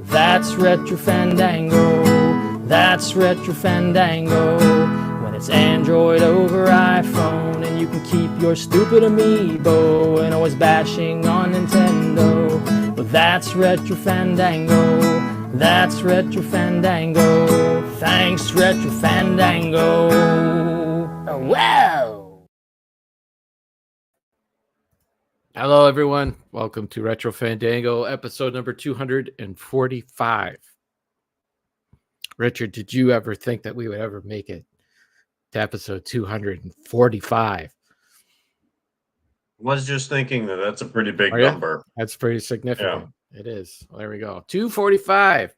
That's Retro Fandango. That's Retro Fandango. When it's Android over iPhone, and you can keep your stupid amiibo and always bashing on Nintendo. But that's Retro Fandango. That's Retro Fandango. Thanks, Retro Fandango. Wow! Hello, everyone. Welcome to Retro Fandango, episode number 245. Richard, did you ever think that we would ever make it to episode 245? Was just thinking that's a pretty big number. That's pretty significant. Yeah. It is. Well, there we go. 245.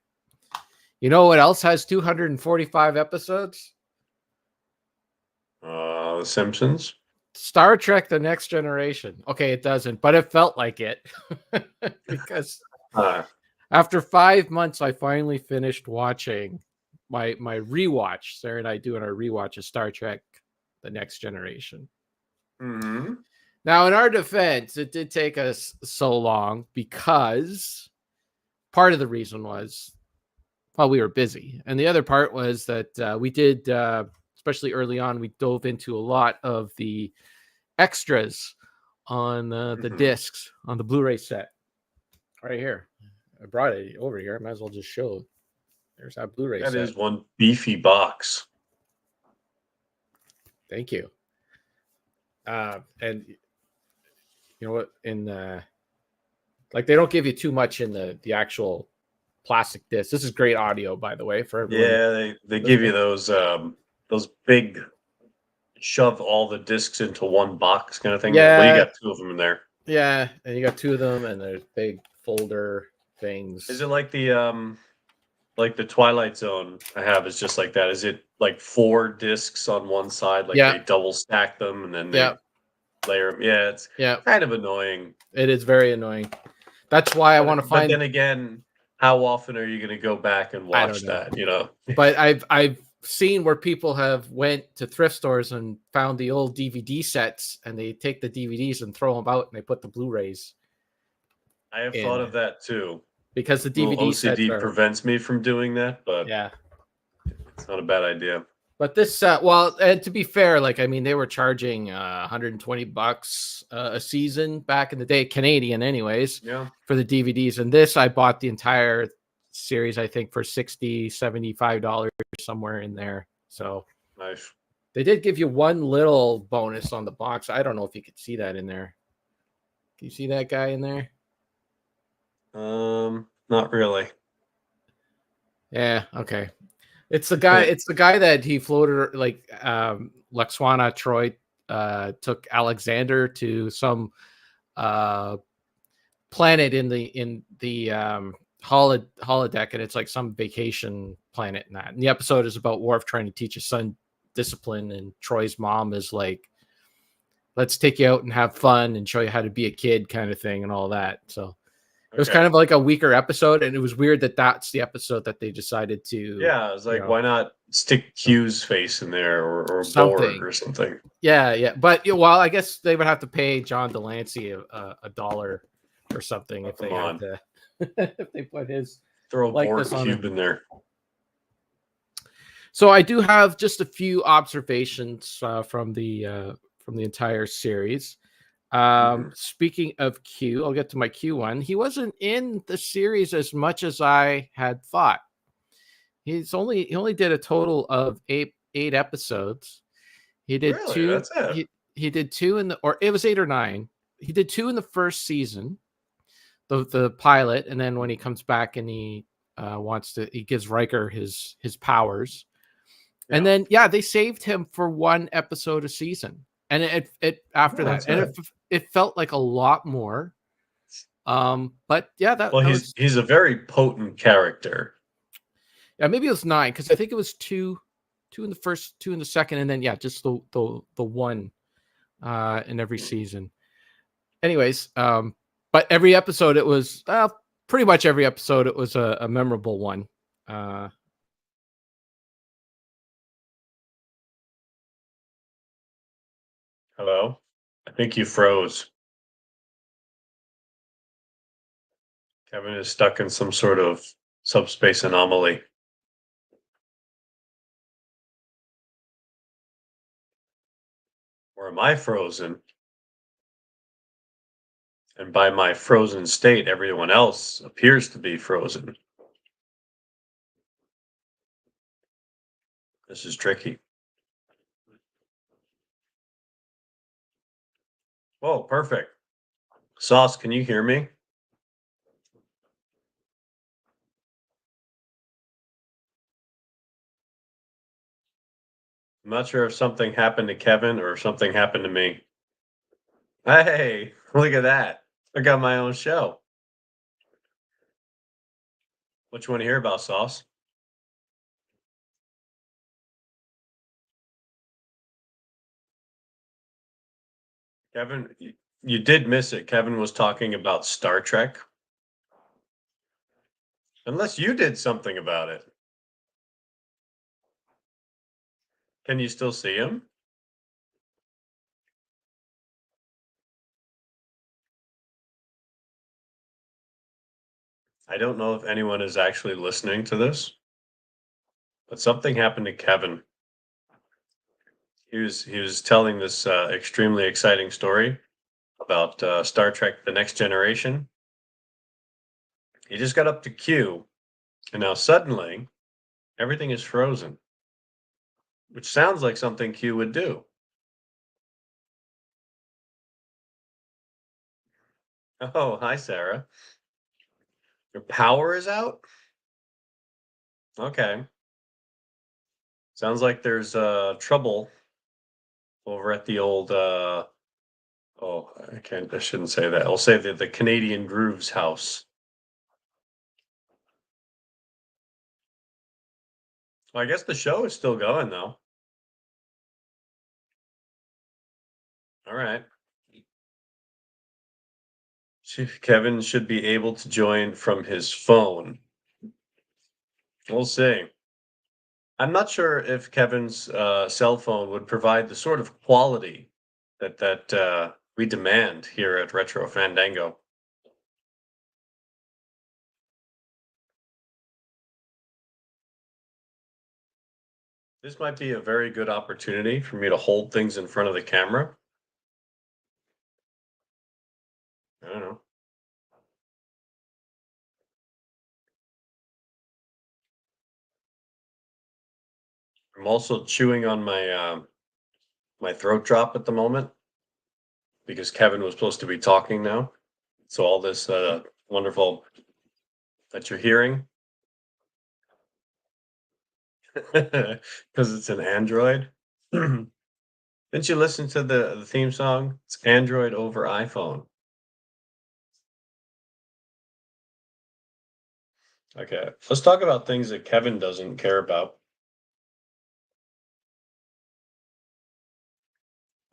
You know what else has 245 episodes? The Simpsons. Star Trek: The Next Generation. Okay, it doesn't, but it felt like it because after 5 months, I finally finished watching my rewatch. Sarah and I doing our rewatch of Star Trek: The Next Generation. Mm-hmm. Now, in our defense, it did take us so long because part of the reason was, well, we were busy, and the other part was that we did. Especially early on, we dove into a lot of the extras on the discs on the Blu-ray set. Right here. I brought it over here. I might as well just show. There's that Blu-ray set. That is one beefy box. Thank you. And you know what? In like they don't give you too much in the actual plastic disc. This is great audio, by the way, for everyone. Yeah, they give you those big shove all the discs into one box kind of thing. Yeah. Well, you got two of them in there. Yeah, and you got two of them, and there's big folder things. Is it like the Twilight Zone I have is just like that? Is it like 4 discs on one side, like they double stack them and then they layer them? Yeah, it's kind of annoying. It is very annoying. That's why I want to find. But then again, how often are you going to go back and watch that? You know. But I've seen where people have went to thrift stores and found the old DVD sets, and they take the DVDs and throw them out, and they put the Blu-rays. I have thought of that too, because the DVD OCD prevents me from doing that, but it's not a bad idea. But this, well, and to be fair, like I mean, they were charging $120 a season back in the day, Canadian, anyways, for the DVDs. And this, I bought the entire series, I think, for $60, $75, somewhere in there. So nice. They did give you one little bonus on the box. I don't know if you could see that in there. Can you see that guy in there? Not really. Yeah, okay. It's the guy. It's the guy that he floated, like Laxwana Troy took Alexander to some planet in the holodeck, and it's like some vacation planet. And the episode is about Worf trying to teach his son discipline, and Troy's mom is like, "Let's take you out and have fun and show you how to be a kid," kind of thing, and all that. So. It was kind of like a weaker episode, and it was weird that that's the episode that they decided to. Yeah, I was like, why not stick Q's face in there or Borg or something? Yeah. But well, I guess they would have to pay John Delancey a dollar or something if they had to. If they put his throw a Borg cube in there. So I do have just a few observations from the entire series. Speaking of Q, I'll get to my Q one. He wasn't in the series as much as I had thought. He only did a total of eight episodes. He did two. That's it. He did 2 or it was 8 or 9. He did 2 in the first season, the pilot, and then when he comes back and he he gives Riker his powers, and then they saved him for 1 episode a season. And it after that, and it felt like a lot more. But he's a very potent character. Yeah, maybe it was 9 because I think it was 2 in the first, 2 in the second, and then just the 1 in every season. Anyways, but every episode it was pretty much every episode it was a memorable one. Hello? I think you froze. Kevin is stuck in some sort of subspace anomaly. Or am I frozen? And by my frozen state, everyone else appears to be frozen. This is tricky. Oh, perfect. Sauce, can you hear me? I'm not sure if something happened to Kevin or if something happened to me. Hey, look at that. I got my own show. What you want to hear about, Sauce? Kevin, you did miss it. Kevin was talking about Star Trek. Unless you did something about it. Can you still see him? I don't know if anyone is actually listening to this, but something happened to Kevin. He was telling this extremely exciting story about Star Trek: The Next Generation. He just got up to Q, and now suddenly everything is frozen, which sounds like something Q would do. Oh, hi, Sarah. Your power is out? Okay. Sounds like there's trouble over at the old oh, I shouldn't say that. I'll say the Canadian Grooves house. Well, I guess the show is still going though. All right. Kevin should be able to join from his phone. We'll see. I'm not sure if Kevin's cell phone would provide the sort of quality that we demand here at Retro Fandango. This might be a very good opportunity for me to hold things in front of the camera. I don't know. I'm also chewing on my throat drop at the moment because Kevin was supposed to be talking now. So all this wonderful that you're hearing because it's an Android. Didn't you listen to the theme song? It's Android over iPhone. Okay, let's talk about things that Kevin doesn't care about.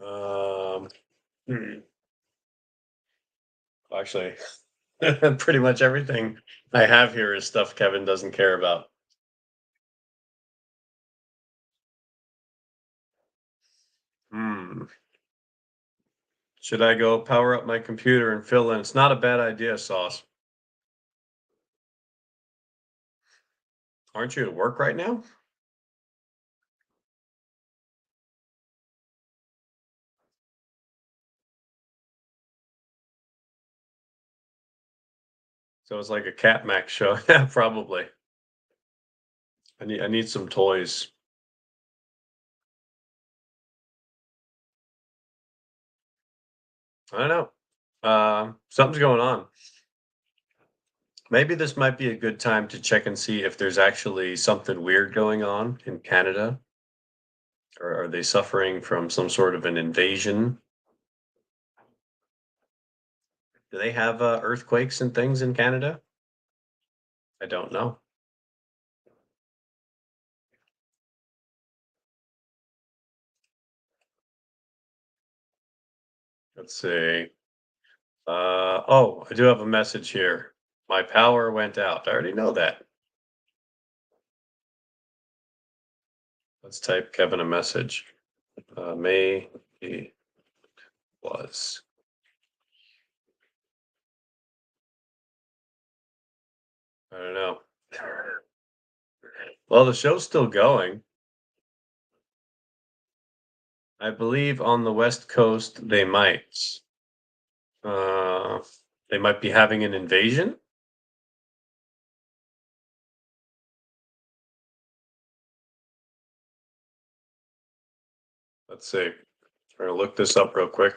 Um, hmm, actually, pretty much everything I have here is stuff Kevin doesn't care about. Hmm. Should I go power up my computer and fill in? It's not a bad idea, Sauce. Aren't you at work right now? So it's like a Cat Mac show. Yeah, probably. I need some toys. I don't know. Something's going on. Maybe this might be a good time to check and see if there's actually something weird going on in Canada. Or are they suffering from some sort of an invasion? Do they have earthquakes and things in Canada? I don't know. Let's see. Oh, I do have a message here. My power went out. I already know that. Let's type Kevin a message. May he was. I don't know. Well, the show's still going. I believe on the West Coast they might. They might be having an invasion. Let's see. Trying to look this up real quick.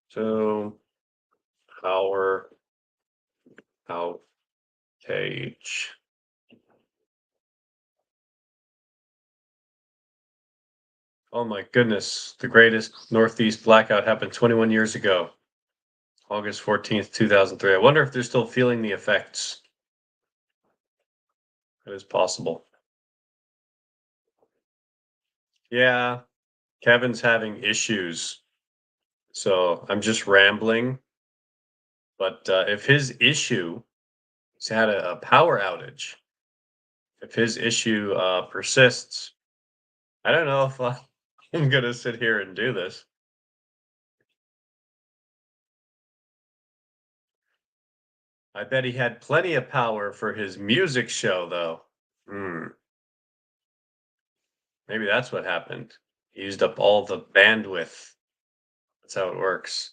So power outage. Oh my goodness. The greatest Northeast blackout happened 21 years ago. August 14th, 2003. I wonder if they're still feeling the effects. It is possible. Yeah, Kevin's having issues. So I'm just rambling. But if his issue, he's had a power outage. If his issue persists, I don't know if I'm going to sit here and do this. I bet he had plenty of power for his music show, though. Maybe that's what happened. He used up all the bandwidth. That's how it works.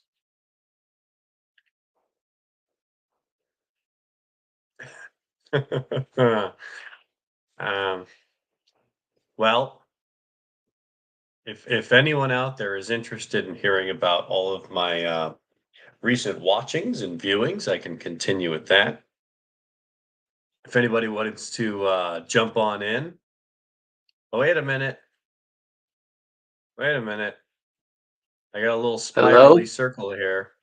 Well, if anyone out there is interested in hearing about all of my recent watchings and viewings, I can continue with that. If anybody wants to jump on in. Oh, wait a minute. Wait a minute. I got a little spirally circle here.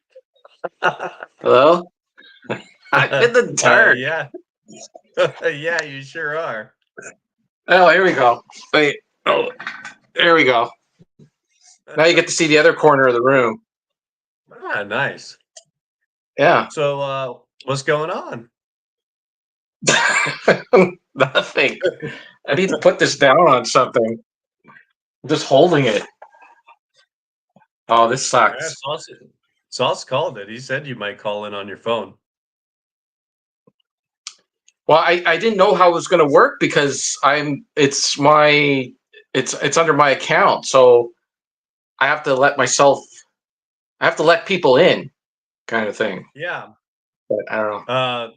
Hello? I'm in the dark. Yeah. Yeah, you sure are. Oh, here we go. Wait. Oh, there we go. Now you get to see the other corner of the room. Ah, nice. Yeah. So, what's going on? Nothing. I need to put this down on something. I'm just holding it. Oh, this sucks. Yeah, Sauce called it. He said you might call in on your phone. Well, I didn't know how it was going to work because it's under my account, so I have to let people in, kind of thing. Yeah. But I don't know.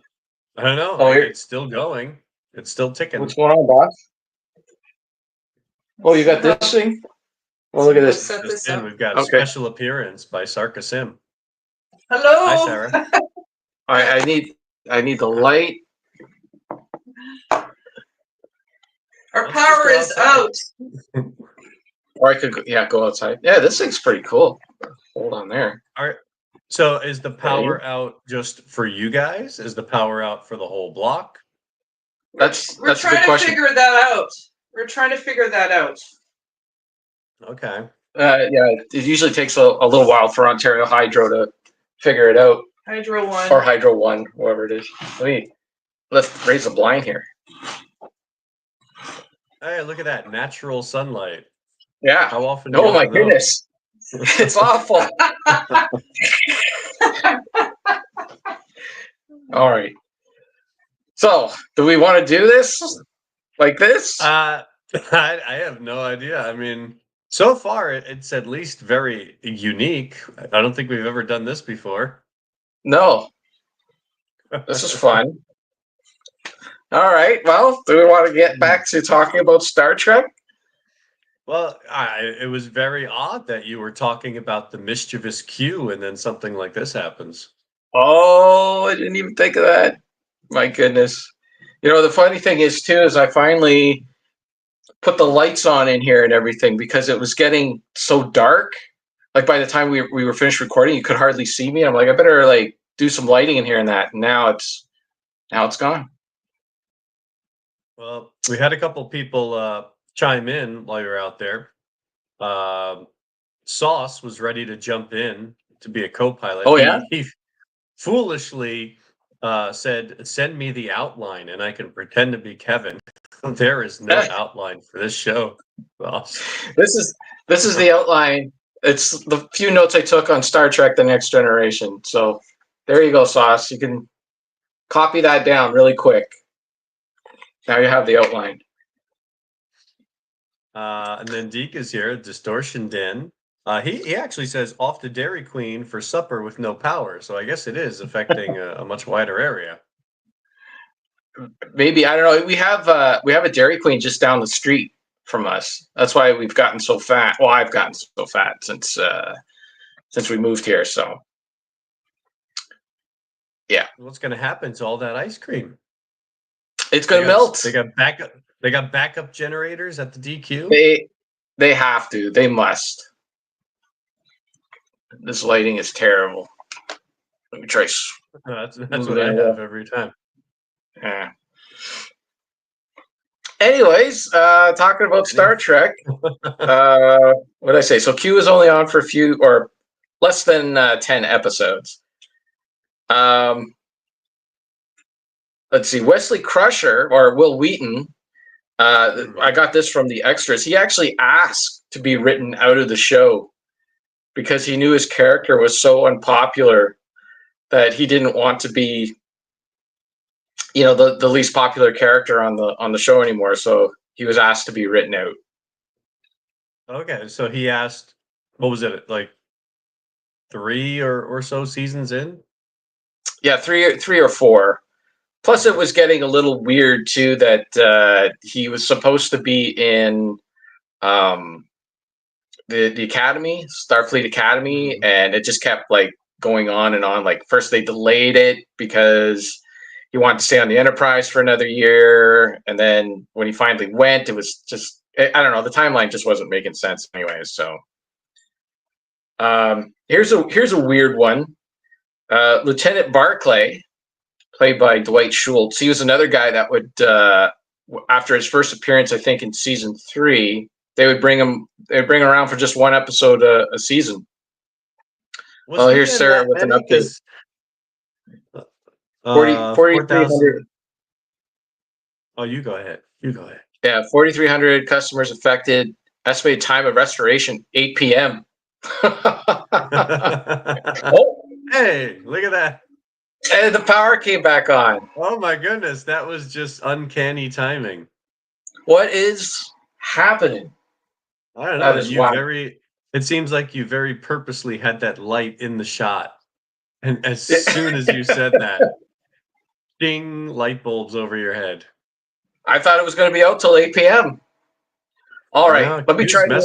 I don't know. Oh, it's still going. It's still ticking. What's going on, boss? Oh, you got this thing? Well, look at this. We've got a special appearance by Sarka Sim. Hello. Hi, Sarah. I need the light. Our power is out. Or I could go outside. Yeah, this thing's pretty cool. Hold on there. All right. So is the power out just for you guys? Is the power out for the whole block? We're trying to figure that out. We're trying to figure that out. Okay. Yeah, it usually takes a little while for Ontario Hydro to figure it out. Hydro 1. Or Hydro 1, whoever it is. Let's raise the blind here. Hey, look at that. Natural sunlight. Yeah. How often? Oh my goodness. It's awful. All right. So, do we want to do this like this? I have no idea. I mean, so far it's at least very unique. I don't think we've ever done this before. No. This is fun. All right. Well, do we want to get back to talking about Star Trek? Well, it was very odd that you were talking about the mischievous Q and then something like this happens. Oh, I didn't even think of that. My goodness. You know, the funny thing is, too, is I finally put the lights on in here and everything because it was getting so dark. Like, by the time we were finished recording, you could hardly see me. I'm like, I better, do some lighting in here and that. And now it's gone. Well, we had a couple people chime in while you were out there. Sauce was ready to jump in to be a co-pilot. Oh, yeah? He foolishly said, send me the outline and I can pretend to be Kevin. There is no outline for this show, boss. This is the outline. It's the few notes I took on Star Trek: The Next Generation. So There you go, Sauce. You can copy that down really quick. Now you have the outline. And then Deke is here, Distortion Den. He actually says off to Dairy Queen for supper with no power. So I guess it is affecting a much wider area. Maybe, I don't know. We have a Dairy Queen just down the street from us. That's why we've gotten so fat. Well, I've gotten so fat since we moved here. So yeah. What's going to happen to all that ice cream? It's going to melt. They got backup. They got backup generators at the DQ. They have to. They must. This lighting is terrible. Let me try. That's what I have every time. Yeah. Anyways, talking about Star Trek. What did I say? So Q is only on for a few or less than 10 episodes. Let's see. Wesley Crusher or Will Wheaton. I got this from the extras. He actually asked to be written out of the show because he knew his character was so unpopular that he didn't want to be, the least popular character on the show anymore. So he was asked to be written out. Okay, so he asked, what was it, like 3 or so seasons in? Yeah, three or 4. Plus, it was getting a little weird too that he was supposed to be in the Academy, Starfleet Academy, and it just kept like going on and on. Like first they delayed it because he wanted to stay on the Enterprise for another year, and then when he finally went, it was just, I don't know, the timeline just wasn't making sense anyways. So here's a weird one. Lieutenant Barclay, played by Dwight Schultz. He was another guy that would, after his first appearance, I think in season 3, they would bring him around for just one episode a season. Well, here's Sarah with an update. 4,300. Oh, you go ahead. Yeah, 4,300 customers affected. Estimated time of restoration 8 p.m. Oh, hey, look at that. And the power came back on. Oh my goodness, that was just uncanny timing. What is happening? I don't know. It seems like you very purposely had that light in the shot. And as soon as you said that, ding, light bulbs over your head. I thought it was going to be out till 8 p.m. All right, let me try to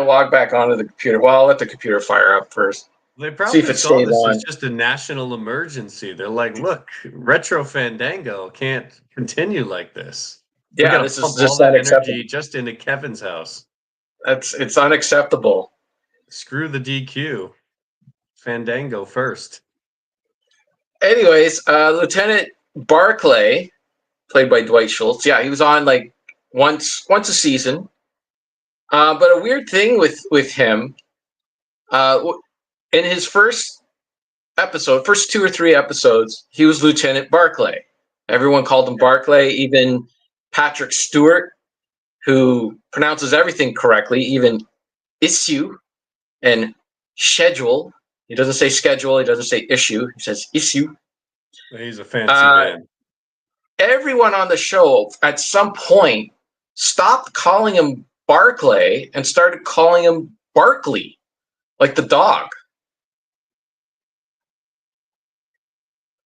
log back onto the computer. Well, I'll let the computer fire up first. They probably see if it saw this as just a national emergency. They're like, look, Retro Fandango can't continue like this. Yeah, this is just unacceptable. Just into Kevin's house. It's unacceptable. Screw the DQ. Fandango first. Anyways, Lieutenant Barclay, played by Dwight Schultz. Yeah, he was on like once a season. But a weird thing with him, in his first 2 or 3 episodes, he was Lieutenant Barclay. Everyone called him Barclay, even Patrick Stewart, who pronounces everything correctly, even issue and schedule. He doesn't say schedule, he doesn't say issue, he says issue. He's a fancy man. Everyone on the show at some point stopped calling him Barclay and started calling him Barkley, like the dog.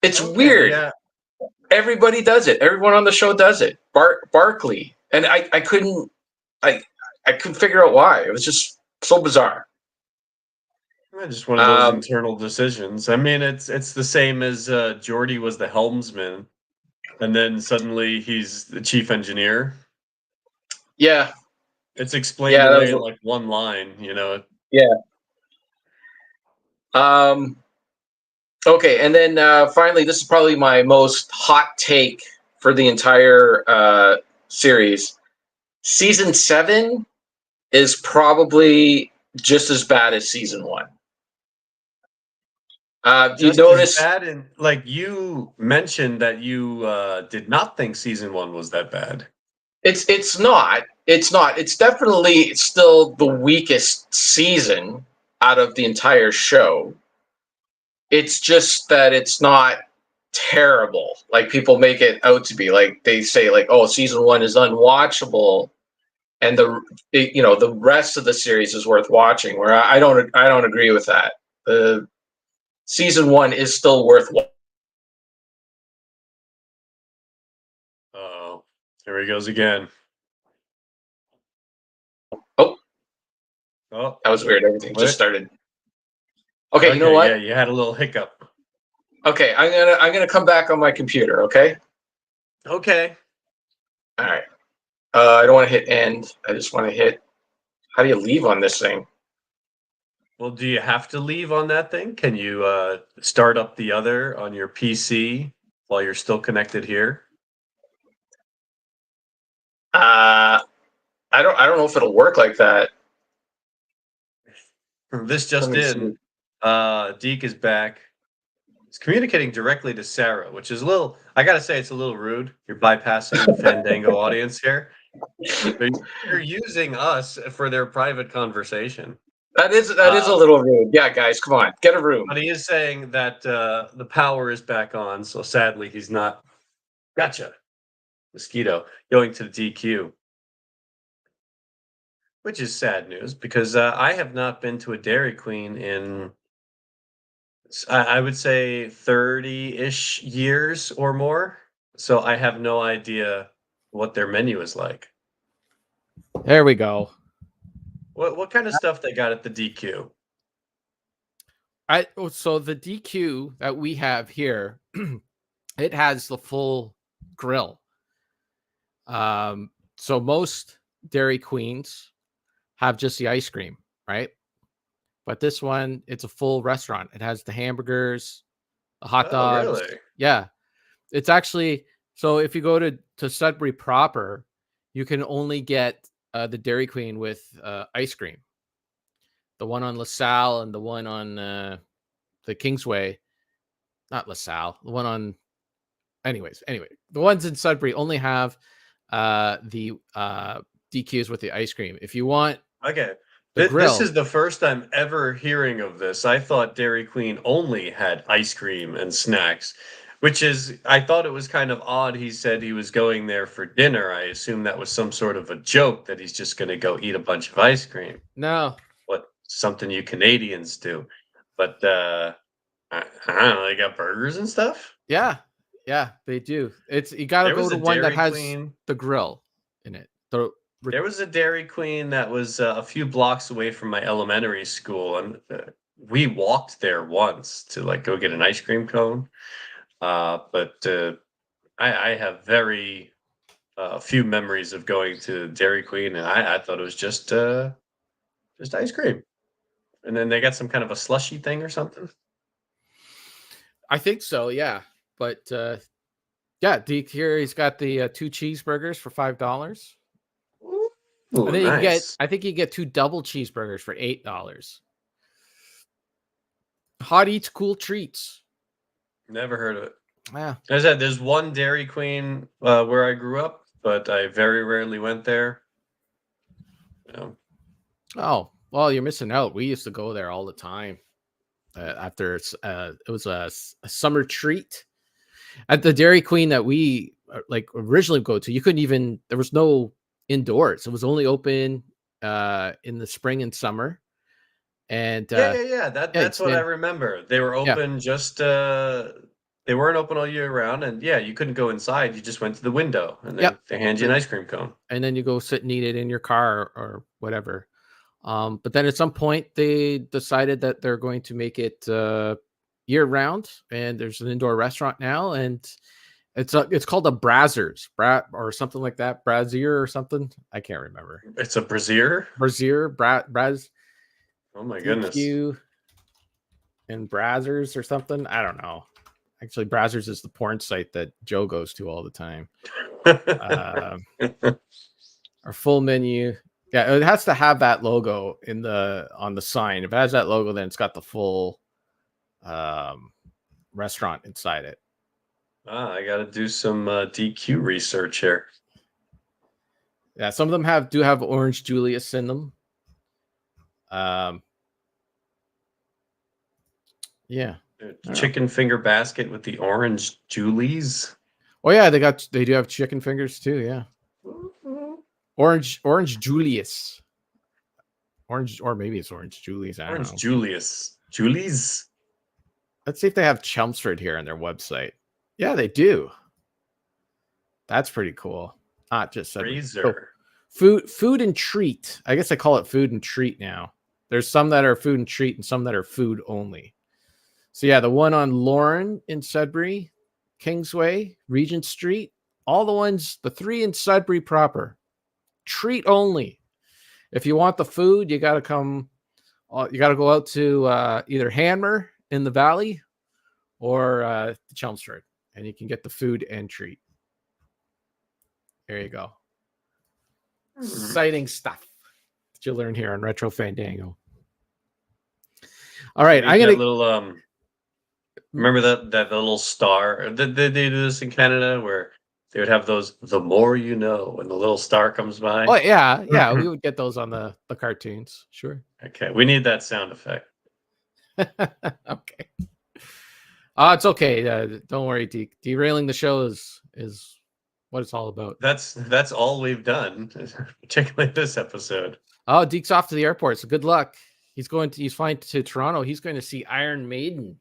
It's weird. Yeah. Everybody does it. Everyone on the show does it. Barkley. And I couldn't figure out why. It was just so bizarre. Just one of those internal decisions. I mean, it's the same as Geordi was the helmsman, and then suddenly he's the chief engineer. Yeah. It's explained away in like one line, Yeah. Okay, and then finally, this is probably my most hot take for the entire series. Season 7 is probably just as bad as season 1. You notice, like you mentioned that you did not think season 1 was that bad. It's not. It's definitely still the weakest season out of the entire show. It's just that it's not terrible. Like people make it out to be. Like they say, like, oh, season 1 is unwatchable, and the rest of the series is worth watching. Where I don't agree with that. The season 1 is still worth watching. Oh, here he goes again. Oh, that was weird. Everything just started. Okay, you know what? Yeah, you had a little hiccup. Okay, I'm gonna come back on my computer. Okay. Okay. All right. I don't want to hit end. I just want to hit. How do you leave on this thing? Well, do you have to leave on that thing? Can you start up the other on your PC while you're still connected here? I don't know if it'll work like that. This just in. Deke is back. He's communicating directly to Sarah, which is a little, I gotta say, it's a little rude. You're bypassing the Fandango audience here. You're using us for their private conversation. That is a little rude. Yeah, guys, come on, get a room. But he is saying that the power is back on, so sadly he's not. Gotcha. Mosquito going to the DQ, which is sad news because I have not been to a Dairy Queen in, I would say, 30-ish years or more. So I have no idea what their menu is like. There we go. What kind of stuff they got at the DQ? So the DQ that we have here, it has the full grill. So most Dairy Queens have just the ice cream, right? But this one, it's a full restaurant. It has the hamburgers, the hot dogs. Really? Yeah. It's actually, so if you go to Sudbury proper, you can only get the Dairy Queen with ice cream. The one on LaSalle and the one on the Kingsway, not LaSalle, the one on, anyway, the ones in Sudbury only have the DQs with the ice cream. If you want, okay, this is the first I'm ever hearing of this. I thought Dairy Queen only had ice cream and snacks, which is, I thought it was kind of odd. He said he was going there for dinner. I assume that was some sort of a joke that he's just going to go eat a bunch of ice cream. No, what something you Canadians do, but I don't know. They got burgers and stuff. Yeah, they do. It's, you got to go to one that has the grill in it. There was a Dairy Queen that was a few blocks away from my elementary school, and we walked there once to like go get an ice cream cone. But I have very few memories of going to Dairy Queen, and I thought it was just ice cream. And then they got some kind of a slushy thing or something. I think so, yeah. But yeah, Deke here, he's got the 2 cheeseburgers for $5. Ooh, and then nice. you get, I think you get 2 double cheeseburgers for $8. Hot Eats Cool Treats. Never heard of it. Yeah. As I said, there's one Dairy Queen where I grew up, but I very rarely went there. Oh, well, you're missing out. We used to go there all the time. After it was a summer treat at the Dairy Queen that we like originally go to. You couldn't even, there was no indoors. It was only open in the spring and summer. And that's what I remember. They were open just they weren't open all year round, and you couldn't go inside. You just went to the window, and then they hand you an ice cream cone, and then you go sit and eat it in your car or whatever. But then at some point they decided that they're going to make it year round, and there's an indoor restaurant now, and it's called a Brazzers or something like that, Brazier or something. I can't remember. It's a Brazier. Braz. Oh my goodness. DQ and Brazzers or something. I don't know. Actually, Brazzers is the porn site that Joe goes to all the time. Our full menu. Yeah, it has to have that logo on the sign. If it has that logo, then it's got the full restaurant inside it. I got to do some DQ research here. Yeah, some of them do have Orange Julius in them. Yeah. Chicken finger basket with the orange Julie's. Oh yeah, they do have chicken fingers too. Yeah. Orange Julius. Orange, or maybe it's Orange Julius. I don't know. Julie's. Let's see if they have Chelmsford here on their website. Yeah, they do. That's pretty cool. Not just Razor. Food and treat. I guess I call it food and treat now. There's some that are food and treat and some that are food only. So yeah, the one on Lauren in Sudbury, Kingsway, Regent Street, all the ones, the 3 in Sudbury proper, treat only. If you want the food, you got to come. You got to go out to either Hanmer in the Valley or Chelmsford, and you can get the food and treat. There you go. Exciting stuff that you learn here on Retro Fandango. All right, I'm gonna little remember that little star. Did they do this in Canada where they would have those "the more you know" when the little star comes by? Oh yeah, we would get those on the cartoons. Sure. Okay, we need that sound effect. Okay. It's okay. Don't worry. Derailing the show is what it's all about. That's all we've done, particularly this episode. Oh, Deke's off to the airport, so good luck. He's flying to Toronto. He's going to see Iron Maiden.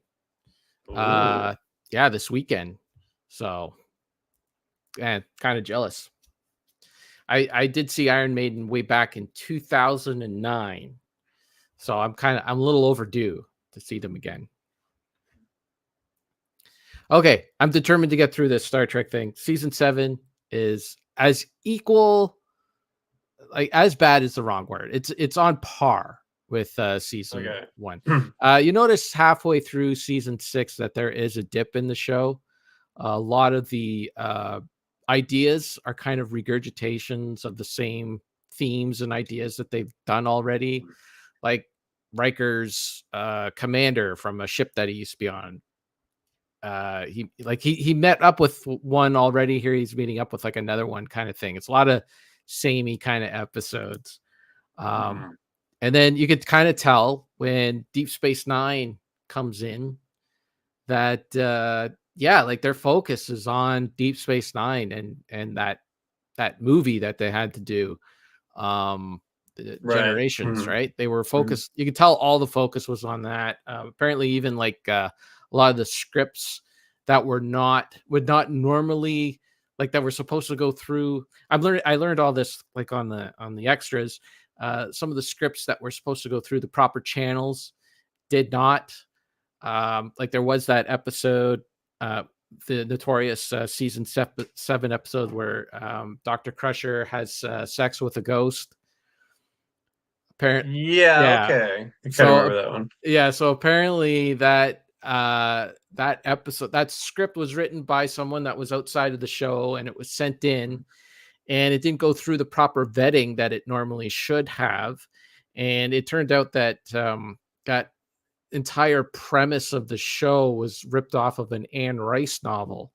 This weekend. So, kind of jealous. I did see Iron Maiden way back in 2009. So I'm a little overdue to see them again. Okay, I'm determined to get through this Star Trek thing. Season 7 is as bad is the wrong word. It's on par with season 1. You notice halfway through season 6 that there is a dip in the show. A lot of the ideas are kind of regurgitations of the same themes and ideas that they've done already, like Riker's commander from a ship that he used to be on. He met up with one already. Here he's meeting up with like another one, kind of thing. It's a lot of samey kind of episodes. And then you could kind of tell when Deep Space Nine comes in that their focus is on Deep Space Nine and that movie that they had to do, Generations, right? They were focused. You could tell all the focus was on that. Apparently, even like a lot of the scripts that would not normally, like, that were supposed to go through. I learned all this like on the extras. Some of the scripts that were supposed to go through the proper channels did not. Like there was that episode, the notorious season 7 episode where Dr. Crusher has sex with a ghost. Okay. I can't remember that one. Yeah, so apparently that episode, that script was written by someone that was outside of the show, and it was sent in, and it didn't go through the proper vetting that it normally should have. And it turned out that that entire premise of the show was ripped off of an Anne Rice novel.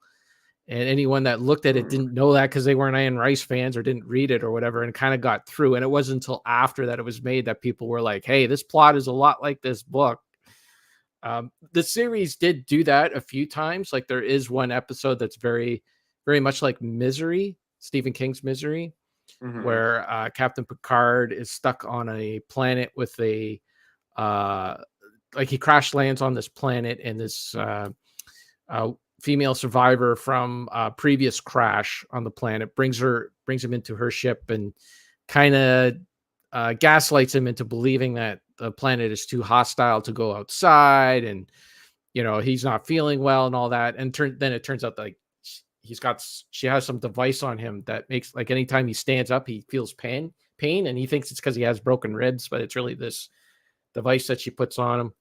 And anyone that looked at it didn't know that because they weren't Anne Rice fans or didn't read it or whatever, and kind of got through. And it wasn't until after that it was made that people were like, hey, this plot is a lot like this book. The series did do that a few times. Like there is one episode that's very, very much like Misery, Stephen King's Misery, where Captain Picard is stuck on a planet with he crash lands on this planet, and this female survivor from a previous crash on the planet brings him into her ship and kind of gaslights him into believing that the planet is too hostile to go outside, and he's not feeling well and all that. And then it turns out that she has some device on him that makes, like, anytime he stands up he feels pain, and he thinks it's because he has broken ribs, but it's really this device that she puts on him.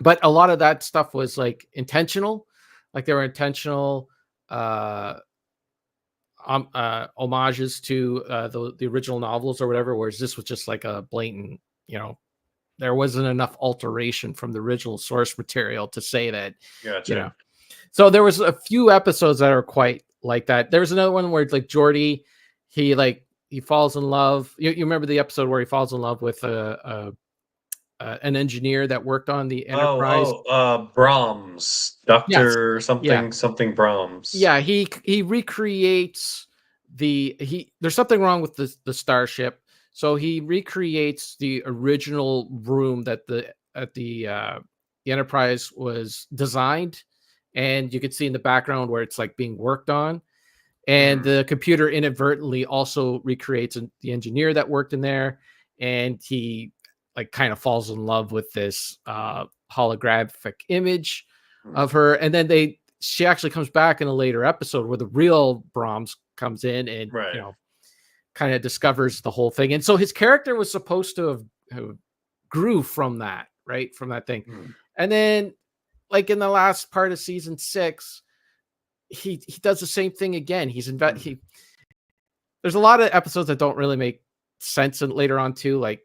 But a lot of that stuff was like intentional. Like there were intentional homages to the original novels or whatever, whereas this was just like a blatant, there wasn't enough alteration from the original source material to say that. Gotcha. So there was a few episodes that are quite like that. There was another one where like Geordi, he falls in love. You remember the episode where he falls in love with a an engineer that worked on the Enterprise. Brahms, Doctor something Brahms. Yeah, he recreates there's something wrong with the starship, so he recreates the original room that the Enterprise was designed, and you can see in the background where it's like being worked on. And the computer inadvertently also recreates the engineer that worked in there, and he like kind of falls in love with this holographic image of her. And then she actually comes back in a later episode where the real Brahms comes in and kind of discovers the whole thing. And so his character was supposed to have grew from that, right? From that thing. And then like in the last part of season 6, he does the same thing again. There's a lot of episodes that don't really make sense, and later on too, like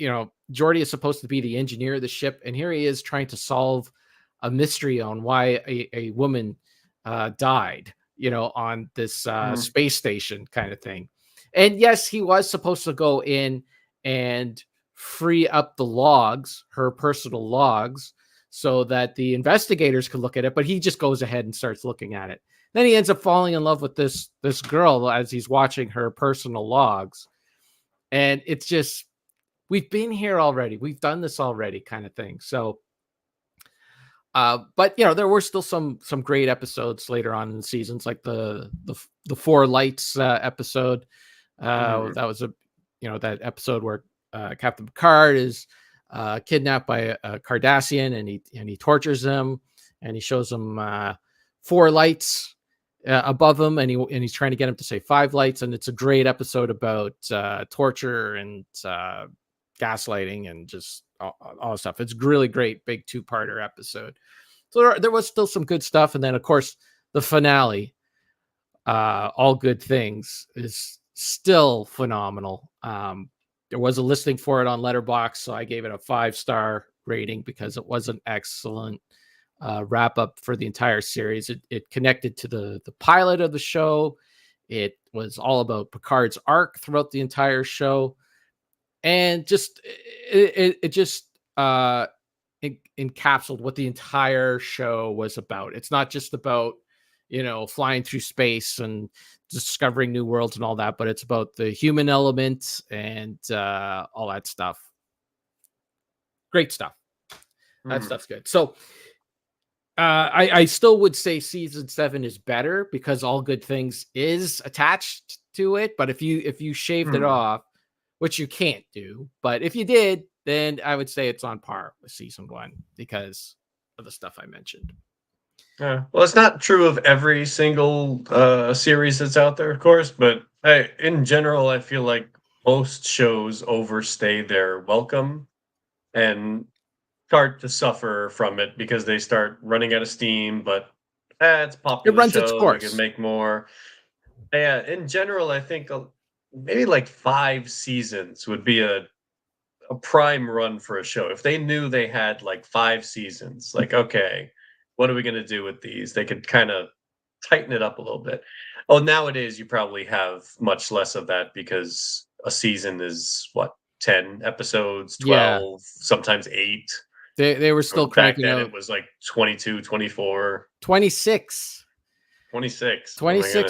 Geordi is supposed to be the engineer of the ship, and here he is trying to solve a mystery on why a woman died, on this space station kind of thing. And yes, he was supposed to go in and free up the logs, her personal logs, so that the investigators could look at it, but he just goes ahead and starts looking at it. Then he ends up falling in love with this girl as he's watching her personal logs. And it's just, we've been here already. We've done this already kind of thing. So, but there were still some great episodes later on in the seasons, like the Four Lights episode. That was that episode where Captain Picard is kidnapped by a Cardassian, and he tortures him, and he shows him 4 lights above him, and he's trying to get him to say 5 lights. And it's a great episode about torture and gaslighting and just all stuff. It's really great, big 2-parter episode. So there was still some good stuff. And then of course the finale, All Good Things, is still phenomenal. There was a listing for it on Letterboxd, so I gave it a 5-star rating because it was an excellent wrap up for the entire series. It connected to the pilot of the show. It was all about Picard's arc throughout the entire show, and just it just encapsulated what the entire show was about. It's not just about flying through space and discovering new worlds and all that, but it's about the human element and all that stuff. Great stuff. That stuff's good. So I still would say season 7 is better because All Good Things is attached to it. But if you shaved it off, which you can't do, but if you did, then I would say it's on par with season 1 because of the stuff I mentioned. Well, it's not true of every single series that's out there, of course, but in general, I feel like most shows overstay their welcome and start to suffer from it because they start running out of steam. But it's a popular it runs show; its course. They can make more. Yeah, in general, I think maybe like 5 seasons would be a prime run for a show. If they knew they had like 5 seasons, like, okay, what are we going to do with these? They could kind of tighten it up a little bit. Oh, nowadays you probably have much less of that because a season is 10 episodes, 12, sometimes 8. They were still cranking out. It was like 22, 24. 26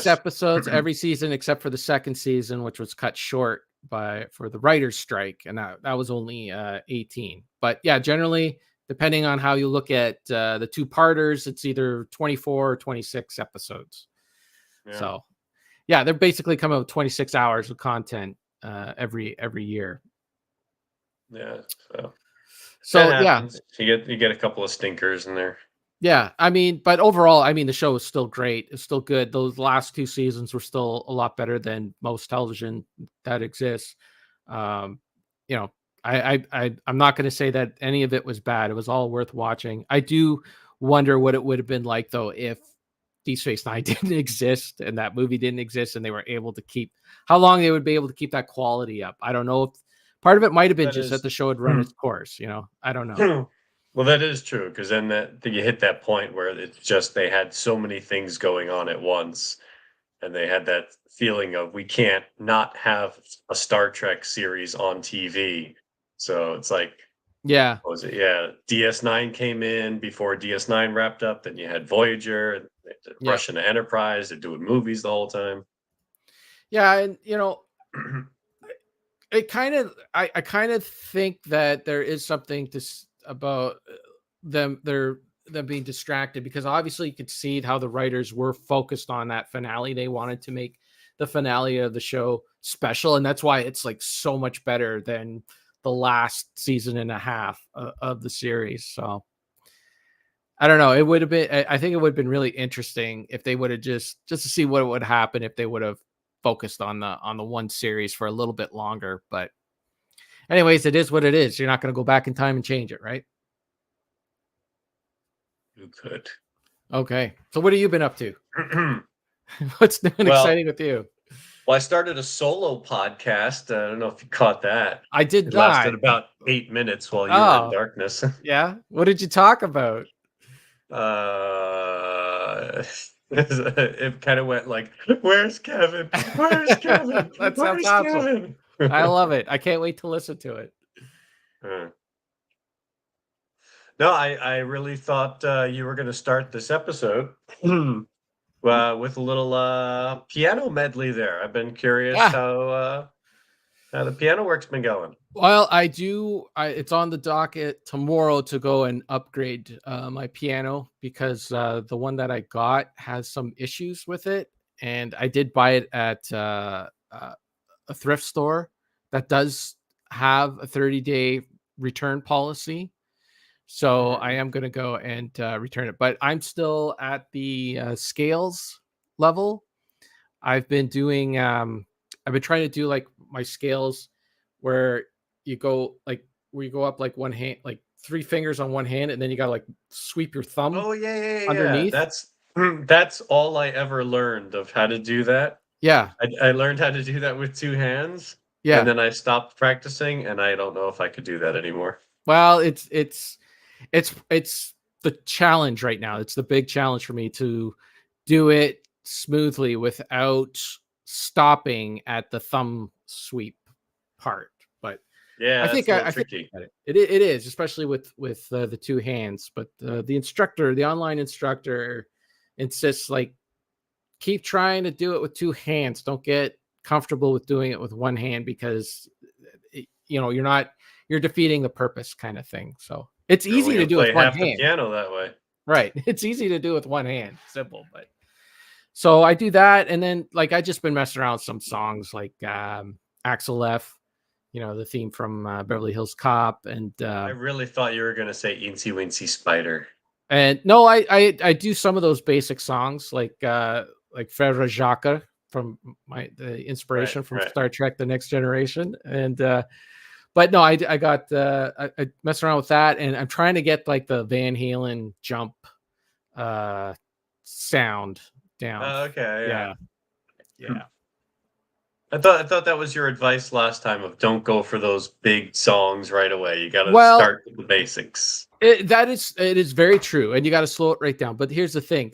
episodes every season except for the second season, which was cut short for the writer's strike, and that was only 18. But yeah, generally, depending on how you look at the 2-parters, it's either 24 or 26 episodes. Yeah. So yeah, they're basically coming with 26 hours of content every year. Yeah. So yeah, you get a couple of stinkers in there. Yeah, I mean, but overall, I mean, the show is still great. It's still good. Those last 2 seasons were still a lot better than most television that exists. I'm not going to say that any of it was bad. It was all worth watching. I do wonder what it would have been like though if Deep Space Nine didn't exist and that movie didn't exist, and they were able to keep how long they would be able to keep that quality up. I don't know if part of it might have been that the show had run its course. I don't know. Well, that is true because then you hit that point where it's just they had so many things going on at once, and they had that feeling of we can't not have a Star Trek series on TV. So it's like Yeah. What was it? Yeah. DS9 came in before DS9 wrapped up. Then you had Voyager, Russian Enterprise. They're doing movies the whole time. Yeah, and it kind of I kind of think that there is something about them being distracted, because obviously you could see how the writers were focused on that finale. They wanted to make the finale of the show special, and that's why it's like so much better than the last season and a half of the series. So I don't know. It would have been. I think it would have been really interesting if they would have just to see what would happen if they would have focused on the one series for a little bit longer. But anyways, it is what it is. You're not going to go back in time and change it, right? You could. Okay. So what have you been up to? What's new and exciting with you? Well, I started a solo podcast. I don't know if you caught that. I did It not. lasted about 8 minutes while you were in darkness. Yeah. What did you talk about? It kind of went like, "Where's Kevin? Where's Kevin? That sounds awesome. I love it. I can't wait to listen to it. No, I really thought you were going to start this episode with a little piano medley there. I've been curious how the piano work's been going. Well, it's on the docket tomorrow to go and upgrade my piano, because the one that I got has some issues with it. And I did buy it at a thrift store that does have a 30-day return policy. So I am going to go and return it. But I'm still at the scales level. I've been trying to do like my scales where you go up like one hand, like 3 fingers on one hand, and then you got to like sweep your thumb. Oh yeah, underneath. That's all I ever learned of how to do that. Yeah. I learned how to do that with 2 hands. Yeah. And then I stopped practicing, and I don't know if I could do that anymore. Well, it's the challenge right now. It's the big challenge for me to do it smoothly without stopping at the thumb sweep part. But yeah, I think tricky. It is, especially with the 2 hands. But the online instructor insists, like, keep trying to do it with 2 hands. Don't get comfortable with doing it with 1 hand, because you're defeating the purpose, kind of thing. So it's easy to do with 1 hand. The piano that way, right? It's easy to do with 1 hand, simple. But so I do that, and then like I just been messing around with some songs like Axel F, the theme from Beverly Hills Cop, and I really thought you were gonna say Incy Wincy Spider. And no, I do some of those basic songs like Frere Jacques from the inspiration from Star Trek: The Next Generation, and but no, I mess around with that, and I'm trying to get like the Van Halen jump sound down. Okay, yeah. I thought that was your advice last time of don't go for those big songs right away. You got to start with the basics. It is very true, and you got to slow it right down. But here's the thing: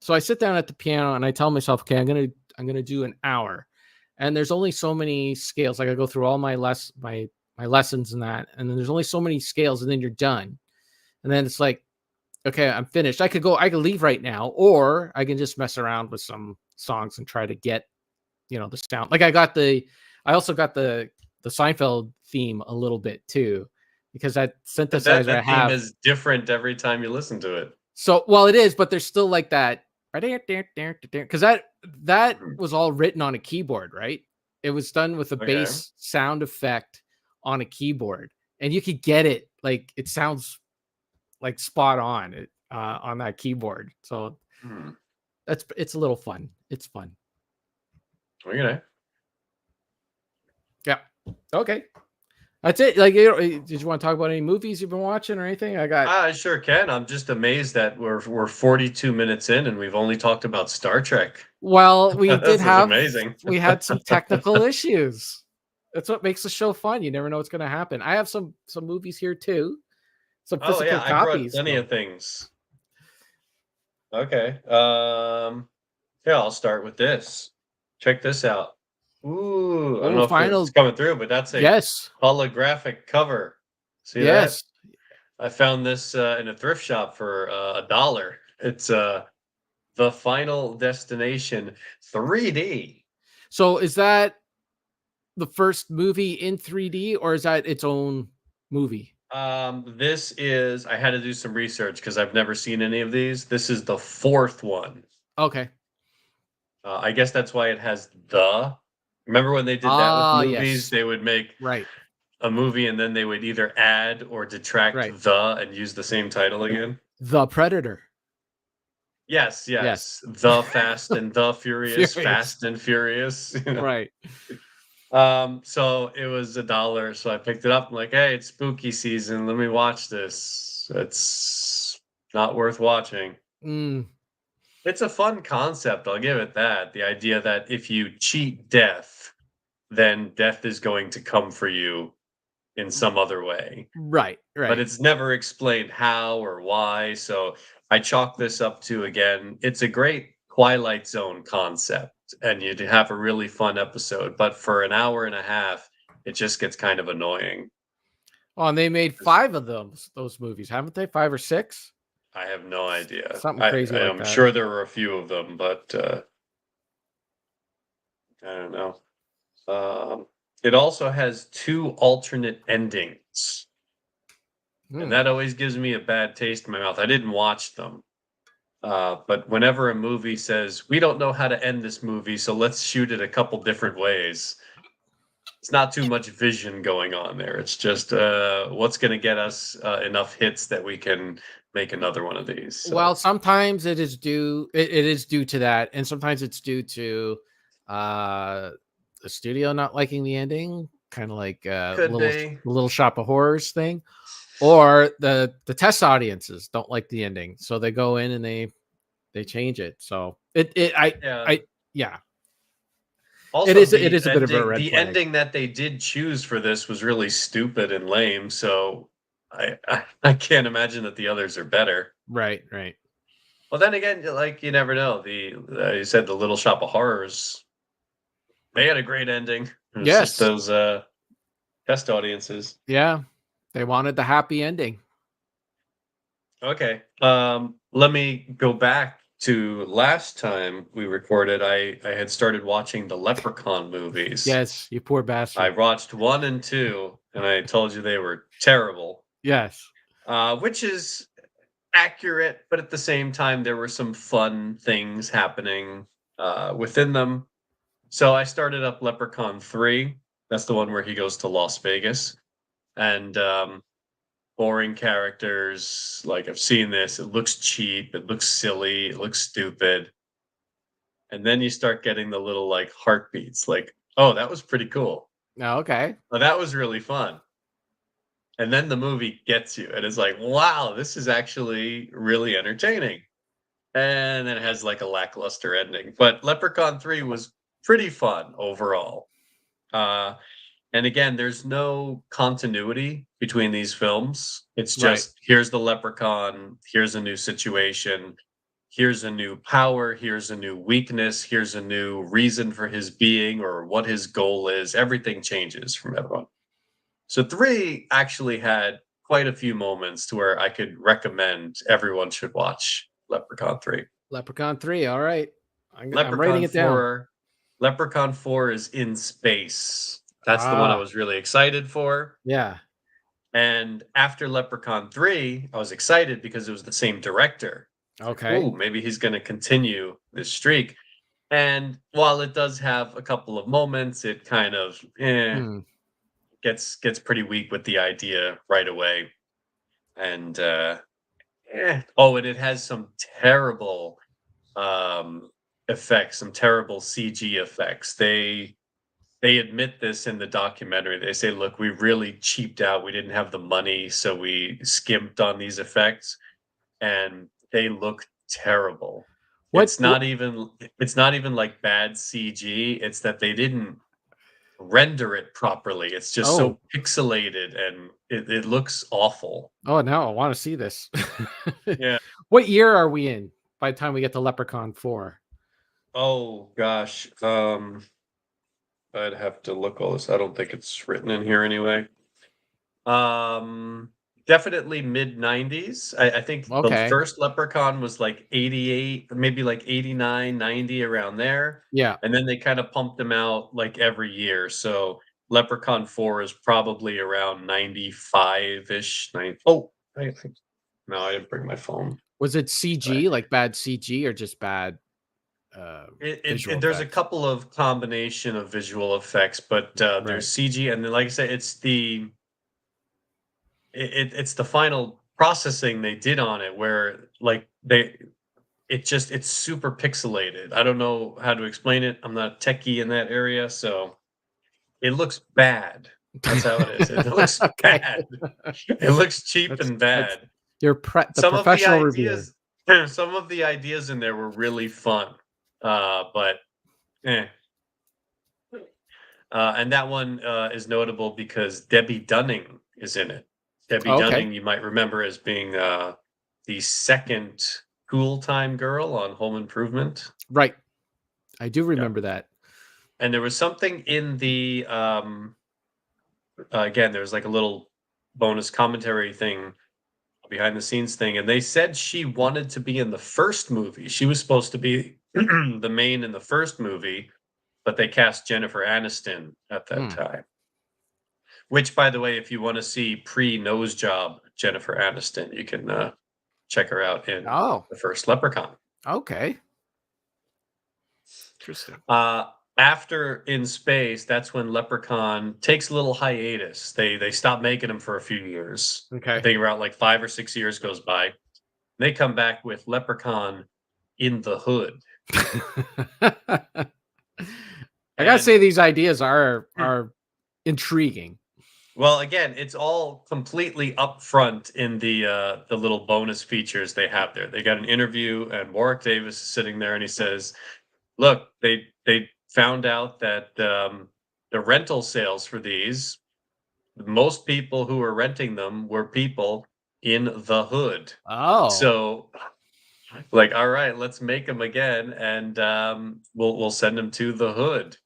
so I sit down at the piano and I tell myself, okay, I'm gonna do an hour, and there's only so many scales. Like I go through all my lessons and that, and then there's only so many scales, and then you're done. And then it's like, okay, I'm finished. I could leave right now, or I can just mess around with some songs and try to get the sound. Like I also got the Seinfeld theme a little bit too, because that synthesizer that theme is different every time you listen to it. So, well, it is, but there's still like that, because that was all written on a keyboard, right? It was done with a bass sound effect on a keyboard, and you could get it, like it sounds like spot on on that keyboard. So it's a little fun. It's fun. Okay. Yeah. Okay. That's it. Like, did you want to talk about any movies you've been watching or anything? I sure can. I'm just amazed that we're 42 minutes in and we've only talked about Star Trek. Well, we did have amazing. We had some technical issues. That's what makes the show fun. You never know what's going to happen. I have some movies here too. Some physical copies. I brought plenty of things. Okay. I'll start with this. Check this out. Ooh, I don't know if it's coming through, but that's a holographic cover See that? I found this in a thrift shop for $1. It's The Final Destination 3D. So is that the first movie in 3D, or is that its own movie? This is, I had to do some research because I've never seen any of these. This is the 4th one. Okay. I guess that's why it has the. Remember when they did that with movies? Yes. They would make a movie and then they would either add or detract the and use the same title again. The Predator. Yes. The Fast and the Furious. Fast and Furious. Right. So it was $1, so I picked it up. I'm like, hey, it's spooky season. Let me watch this. It's not worth watching. It's a fun concept, I'll give it that. The idea that if you cheat death, then death is going to come for you in some other way. Right. But it's never explained how or why. So I chalk this up to, again, it's a great Twilight Zone concept, and you'd have a really fun episode. But for an hour and a half, it just gets kind of annoying. Oh, and they made 5 of those movies, haven't they? 5 or 6? I have no idea. Something crazy like I'm that. sure there were a few of them, but I don't know. It also has 2 alternate endings. And that always gives me a bad taste in my mouth. I didn't watch them. But whenever a movie says, we don't know how to end this movie, so let's shoot it a couple different ways, it's not too much vision going on there. It's just what's going to get us enough hits that we can make another one of these. So. Well, sometimes it is due to that, and sometimes it's due to the studio not liking the ending, kind of like little Shop of Horrors thing, or the test audiences don't like the ending, so they go in and they change it. So Also, it is a bit of a red the flag. ending that they did choose for this was really stupid and lame. So I can't imagine that the others are better. Right. Well, then again, like, you never know. You said the Little Shop of Horrors, they had a great ending. It was just those test audiences. Yeah, they wanted the happy ending. Okay. Let me go back to last time we recorded. I had started watching the Leprechaun movies. Yes, you poor bastard. I watched 1 and 2, and I told you they were terrible. Yes. Which is accurate, but at the same time, there were some fun things happening within them. So I started up Leprechaun 3. That's the one where he goes to Las Vegas. And boring characters. Like, I've seen this. It looks cheap. It looks silly. It looks stupid. And then you start getting the little, like, heartbeats. Like, oh, that was pretty cool. Oh, okay. Oh, that was really fun. And then the movie gets you. And it's like, wow, this is actually really entertaining. And then it has, like, a lackluster ending. But Leprechaun 3 was pretty fun overall. And again, there's no continuity between these films. It's just, here's the leprechaun, here's a new situation, here's a new power, here's a new weakness, here's a new reason for his being or what his goal is. Everything changes from everyone. So 3 actually had quite a few moments to where I could recommend everyone should watch Leprechaun 3. Leprechaun 3, all right. I'm writing it down. Leprechaun 4 is in space. That's the one I was really excited for. Yeah. And after Leprechaun 3, I was excited because it was the same director. Okay. Ooh, maybe he's going to continue this streak. And while it does have a couple of moments, it kind of gets pretty weak with the idea right away. And and it has some terrible effects, some terrible CG effects. They admit this in the documentary. They say, look, we really cheaped out. We didn't have the money, so we skimped on these effects, and they look terrible. It's not even like bad CG. It's that they didn't render it properly. It's just so pixelated, and it looks awful. Oh, now I want to see this. Yeah. What year are we in by the time we get to Leprechaun 4? Oh, gosh. I'd have to look all this. I don't think it's written in here anyway. Definitely mid-90s. I think the first Leprechaun was like 88, maybe like 89, 90, around there. Yeah. And then they kind of pumped them out like every year. So Leprechaun 4 is probably around 95-ish. No, I didn't bring my phone. Was it CG, like bad CG, or just bad visual there's a effects? couple of combination of visual effects, but there's CG, and then, like I said, it's the final processing they did on it, where like it's super pixelated. I don't know how to explain it. I'm not a techie in that area, so it looks bad. That's how it is. It looks bad. It looks cheap and bad. The professional reviewer. Some of the ideas in there were really fun, but and that one is notable because Debbie Dunning is in it. Debbie Dunning, you might remember as being the second Cool Time girl on Home Improvement. Right. I do remember that. And there was something in the again, there was like a little bonus commentary thing, behind the scenes thing, and they said she wanted to be in the first movie. She was supposed to be the main in the first movie, but they cast Jennifer Aniston at that time. Which, by the way, if you want to see pre-nose job Jennifer Aniston, you can check her out in the first Leprechaun. Okay. Interesting. After In Space, that's when Leprechaun takes a little hiatus. They stop making them for a few years. Okay. I think around like 5 or 6 years goes by. They come back with Leprechaun in the Hood. I gotta say, these ideas are intriguing. Well, again, it's all completely upfront in the little bonus features they have there. They got an interview, and Warwick Davis is sitting there, and he says, "Look, they found out that the rental sales for these, most people who were renting them were people in the Hood. Oh, so like, all right, let's make them again, and we'll send them to the Hood."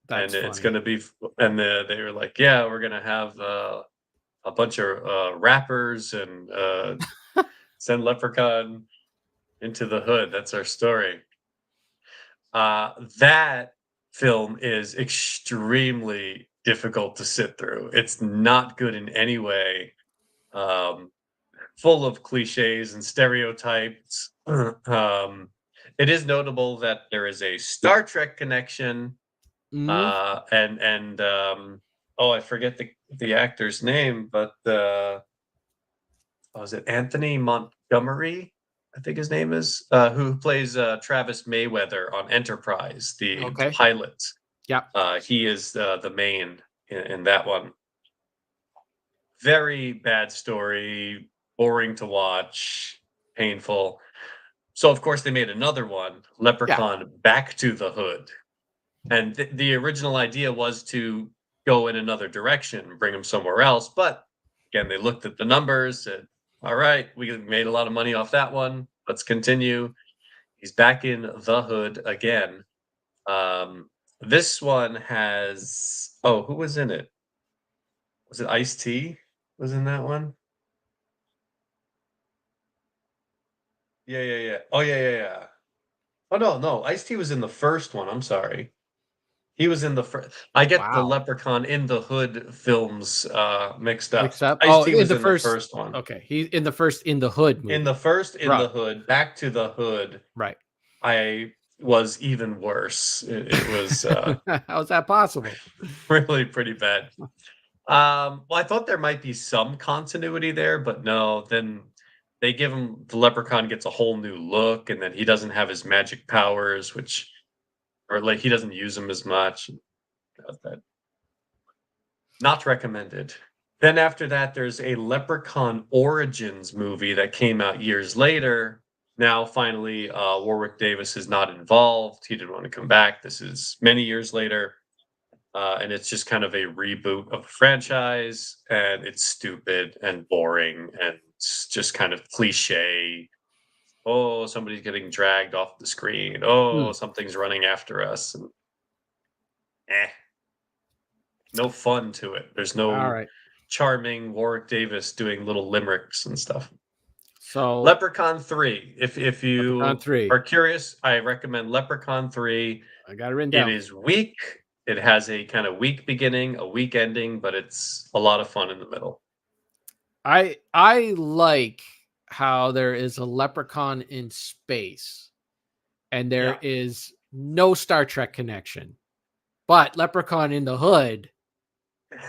That's and it's going to be, and they were like, yeah, we're going to have a bunch of rappers and send Leprechaun into the Hood. That's our story. That film is extremely difficult to sit through. It's not good in any way. Full of cliches and stereotypes. It is notable that there is a Star Trek connection. I forget the actor's name, but was it Anthony Montgomery? I think his name is, who plays Travis Mayweather on Enterprise, the pilot. Yeah, he is the main in that one. Very bad story, boring to watch, painful. So of course they made another one, Leprechaun Back to the Hood. And the original idea was to go in another direction, bring him somewhere else. But again, they looked at the numbers, said, all right, we made a lot of money off that one. Let's continue. He's back in the Hood again. This one has, who was in it? Was it Ice-T was in that one? Yeah. Oh, yeah. Oh, no. Ice-T was in the first one. I'm sorry. He was in the first. I get the Leprechaun in the Hood films mixed up. Ice-T was in the first one. Okay, he's in the first In the Hood movie. In the first In the Hood, Back to the Hood. Right. I was even worse. It was. How's that possible? Really pretty bad. Well, I thought there might be some continuity there, but no. Then they give him, the Leprechaun gets a whole new look, and then he doesn't have his magic powers, or like he doesn't use them as much. Not recommended. Then after that, there's a Leprechaun Origins movie that came out years later. Now, finally, Warwick Davis is not involved. He didn't want to come back. This is many years later. And it's just kind of a reboot of the franchise. And it's stupid and boring. And it's just kind of cliche. Oh, somebody's getting dragged off the screen. Oh, something's running after us. And, no fun to it. There's no charming Warwick Davis doing little limericks and stuff. So Leprechaun 3. If you Leprechaun 3. are curious, I recommend Leprechaun 3. I got it written down. It is weak. It has a kind of weak beginning, a weak ending, but it's a lot of fun in the middle. I like how there is a leprechaun in space and there is no Star Trek connection, but Leprechaun in the Hood,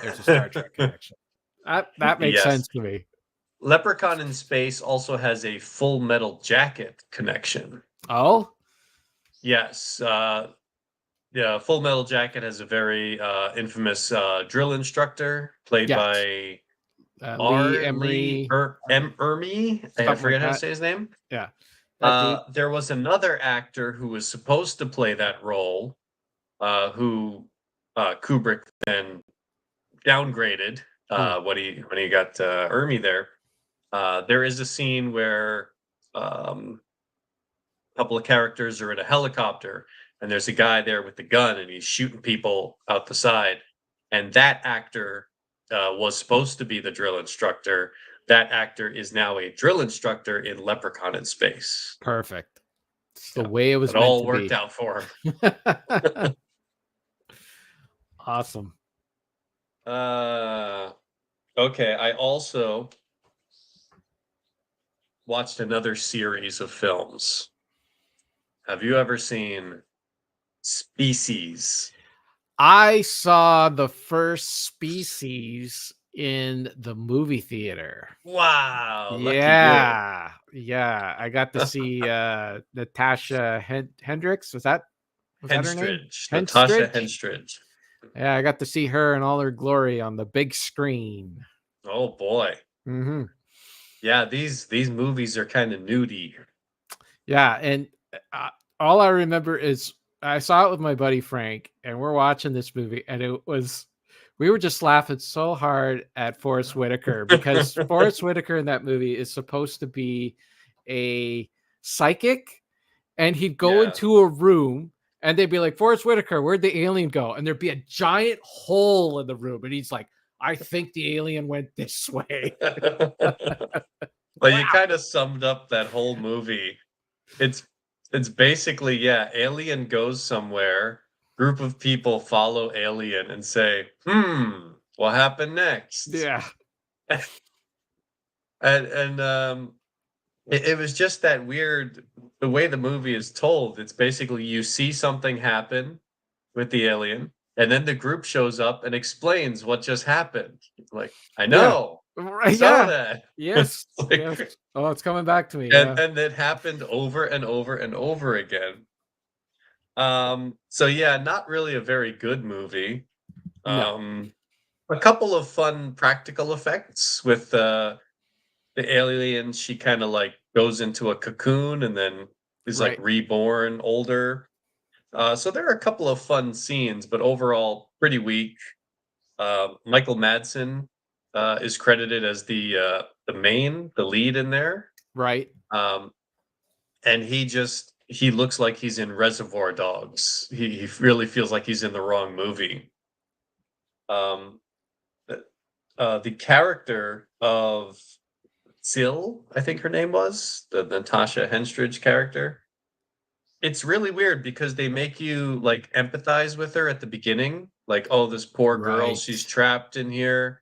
there's a Star Trek connection. That makes sense to me. Leprechaun in Space also has a Full Metal Jacket connection. Oh? Yes. Full Metal Jacket has a very infamous drill instructor played by Lee Emery. Ermy. I forget how to say his name. Yeah. There was another actor who was supposed to play that role, who Kubrick then downgraded when he got Ermy there. There is a scene where a couple of characters are in a helicopter and there's a guy there with the gun and he's shooting people out the side. And that actor was supposed to be the drill instructor. That actor is now a drill instructor in Leprechaun in Space. Perfect. It's the way it was meant to be. It all worked out for him. Awesome. Okay, I also watched another series of films. Have you ever seen Species? I saw the first Species in the movie theater. Wow. Yeah. Yeah. I got to see Natasha Hendricks. Was that her name? Natasha Henstridge. Yeah, I got to see her in all her glory on the big screen. Oh boy. Mm-hmm. Yeah, these movies are kind of nudie. Yeah, and all I remember is I saw it with my buddy Frank, and we're watching this movie, and we were just laughing so hard at Forrest Whitaker because Forrest Whitaker in that movie is supposed to be a psychic, and he'd go into a room and they'd be like, Forrest Whitaker, where'd the alien go? And there'd be a giant hole in the room, and he's like, I think the alien went this way. Well, you kind of summed up that whole movie. It's basically, alien goes somewhere, group of people follow alien and say, what happened next? Yeah. and it was just that weird, the way the movie is told. It's basically you see something happen with the alien, and then the group shows up and explains what just happened. Like, I know. I saw that. Yes. Yes. Oh, it's coming back to me. And it happened over and over and over again. So not really a very good movie. No. A couple of fun practical effects with the alien. She kind of like goes into a cocoon and then is like reborn older. So there are a couple of fun scenes, but overall pretty weak. Michael Madsen is credited as the lead in there. Right. And he looks like he's in Reservoir Dogs. He really feels like he's in the wrong movie. The character of Sil, I think her name was, the Natasha Henstridge character. It's really weird because they make you like empathize with her at the beginning. Like, oh, this poor girl, she's trapped in here.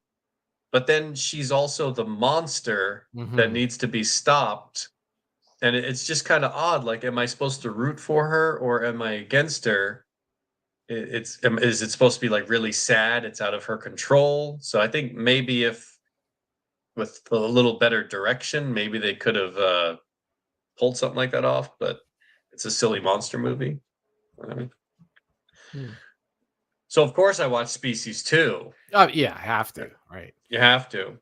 But then she's also the monster that needs to be stopped. And it's just kind of odd. Like, am I supposed to root for her or am I against her? Is it supposed to be like really sad? It's out of her control. So I think maybe if with a little better direction, maybe they could have pulled something like that off. But it's a silly monster movie. So of course I watched Species 2. Oh yeah, I have to. Right. You have to.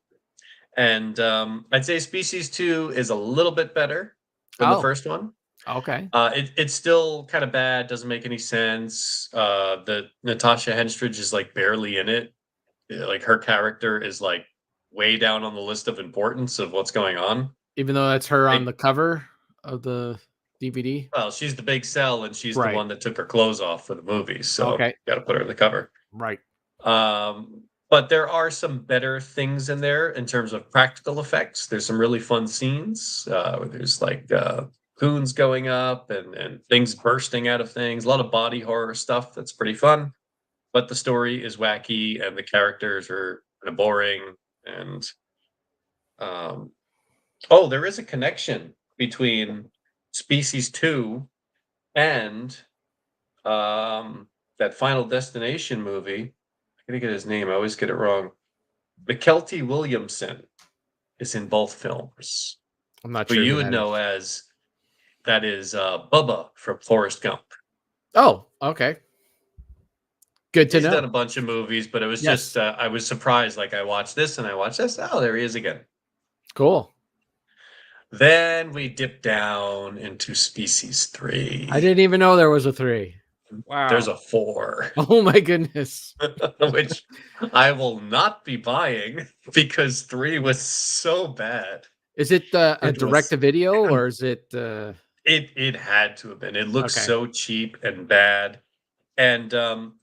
And I'd say Species 2 is a little bit better than the first one. Okay. It's still kind of bad, doesn't make any sense. The Natasha Henstridge is like barely in it. Like her character is like way down on the list of importance of what's going on. Even though that's her on the cover of the DVD? Well, she's the big sell, and she's the one that took her clothes off for the movie, so got to put her in the cover. Right. But there are some better things in there in terms of practical effects. There's some really fun scenes. Where there's like goons going up and things bursting out of things. A lot of body horror stuff that's pretty fun. But the story is wacky and the characters are kind of boring. And there is a connection between Species 2 and that Final Destination movie. I gotta get his name. I always get it wrong. McKelty Williamson is in both films. I'm not sure. Who you would know as that is Bubba from Forrest Gump. Oh, okay. Good to know. He's done a bunch of movies, but it was just I was surprised. Like I watched this and I watched this. Oh, there he is again. Cool. Then we dip down into Species 3. I didn't even know there was a 3. Wow. There's a 4. Oh my goodness. Which I will not be buying because 3 was so bad. Is it a direct-to-video or is it It had to have been. It looks so cheap and bad. And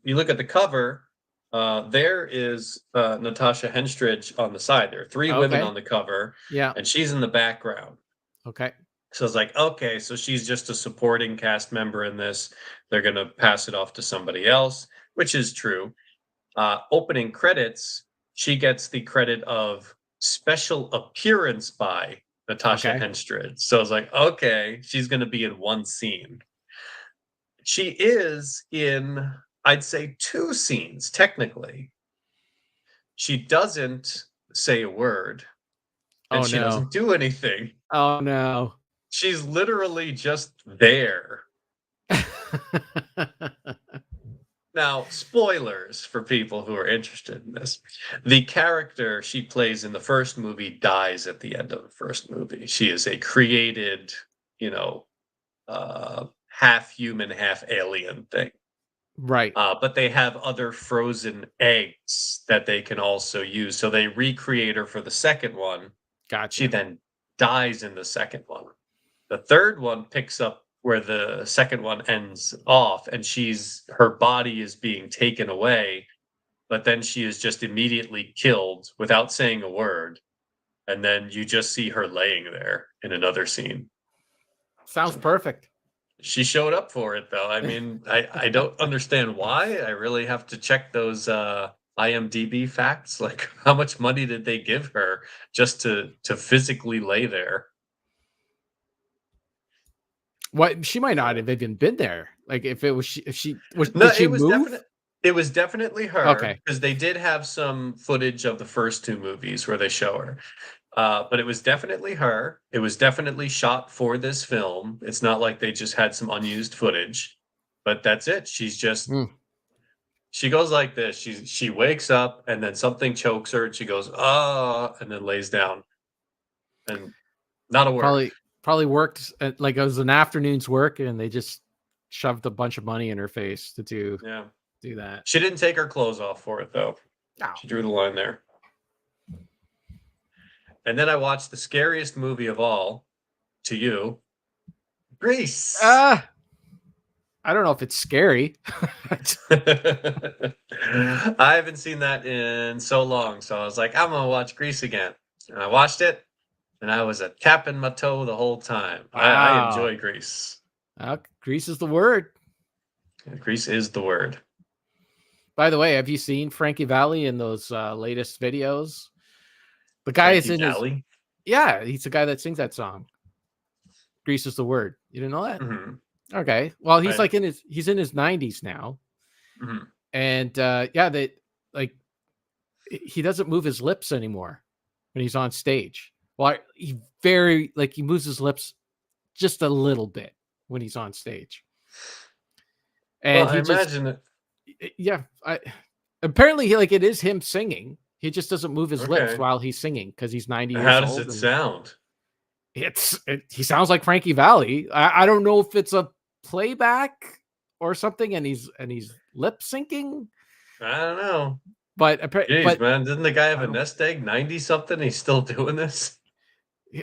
you look at the cover, there is Natasha Henstridge on the side. There are 3 women on the cover. Yeah. And she's in the background. Okay. So it's like, okay, so she's just a supporting cast member in this. They're going to pass it off to somebody else, which is true. Opening credits, she gets the credit of special appearance by Natasha Henstridge. So I was like, okay, she's going to be in one scene. She is in, I'd say, 2 scenes, technically. She doesn't say a word. And she doesn't do anything. Oh, no. She's literally just there. Now, spoilers for people who are interested in this. The character she plays in the first movie dies at the end of the first movie. She is a created, half human, half alien thing. Right. But they have other frozen eggs that they can also use. So they recreate her for the second one. Gotcha. She then dies in the second one. The third one picks up where the second one ends off, and her body is being taken away, but then she is just immediately killed without saying a word. And then you just see her laying there in another scene. Sounds perfect. She showed up for it, though. I mean, I don't understand why. I really have to check those IMDb facts. Like, how much money did they give her just to physically lay there? What, she might not have even been there. Like, if it was did she move? It was definitely her. Okay, because they did have some footage of the first 2 movies where they show her. But it was definitely her. It was definitely shot for this film. It's not like they just had some unused footage. But that's it. She's just she goes like this. She wakes up and then something chokes her and she goes, and then lays down. And not a word. Probably worked like it was an afternoon's work and they just shoved a bunch of money in her face to do that. She didn't take her clothes off for it though. Oh. She drew the line there. And then I watched the scariest movie of all to you, Grease. I don't know if it's scary. I haven't seen that in so long. So I was like, I'm going to watch Grease again. And I watched it and I was tapping my toe the whole time. Wow. I enjoy Grease. Grease is the word. Grease is the word. By the way, have you seen Frankie Valli in those latest videos? The guy is in Valli? He's the guy that sings that song. Grease is the word. You didn't know that? Mm-hmm. Okay. Well, he's he's in his 90s now. Mm-hmm. And he doesn't move his lips anymore when he's on stage. Well, he moves his lips just a little bit when he's on stage. And I imagine it. Yeah. Apparently it is him singing. He just doesn't move his lips while he's singing because he's 90 years old. How does it sound? He sounds like Frankie Valli. I don't know if it's a playback or something, and he's lip syncing. I don't know. But man, didn't the guy have a nest egg? 90 something. He's still doing this.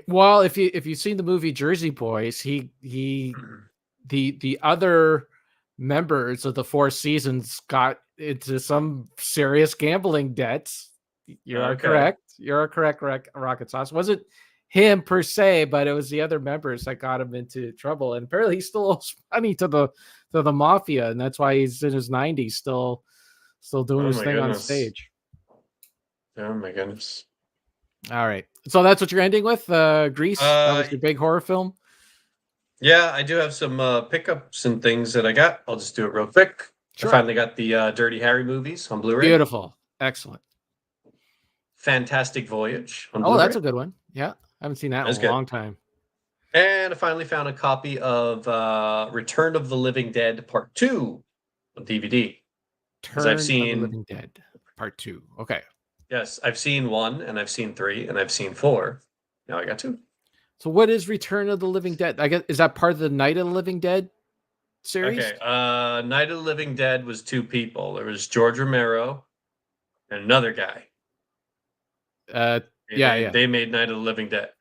Well, if you've seen the movie Jersey Boys, the other members of the Four Seasons got into some serious gambling debts. You are correct. You're correct, Rocket Sauce. Wasn't him per se, but it was the other members that got him into trouble. And apparently he still owes money to the mafia, and that's why he's in his 90s still doing his thing on stage. Oh my goodness. All right. So that's what you're ending with? Grease? That was your big horror film? Yeah, I do have some pickups and things that I got. I'll just do it real quick. Sure. I finally got the Dirty Harry movies on Blu-ray. Beautiful. Excellent. Fantastic Voyage on Blu-ray. Oh, that's a good one. Yeah. I haven't seen that in a long time. And I finally found a copy of Return of the Living Dead Part 2 on DVD. Return of the Living Dead Part 2. Okay. Yes, I've seen 1, and I've seen 3, and I've seen 4. Now I got 2. So what is Return of the Living Dead? I guess, is that part of the Night of the Living Dead series? Okay. Night of the Living Dead was 2 people. There was George Romero and another guy. They made Night of the Living Dead.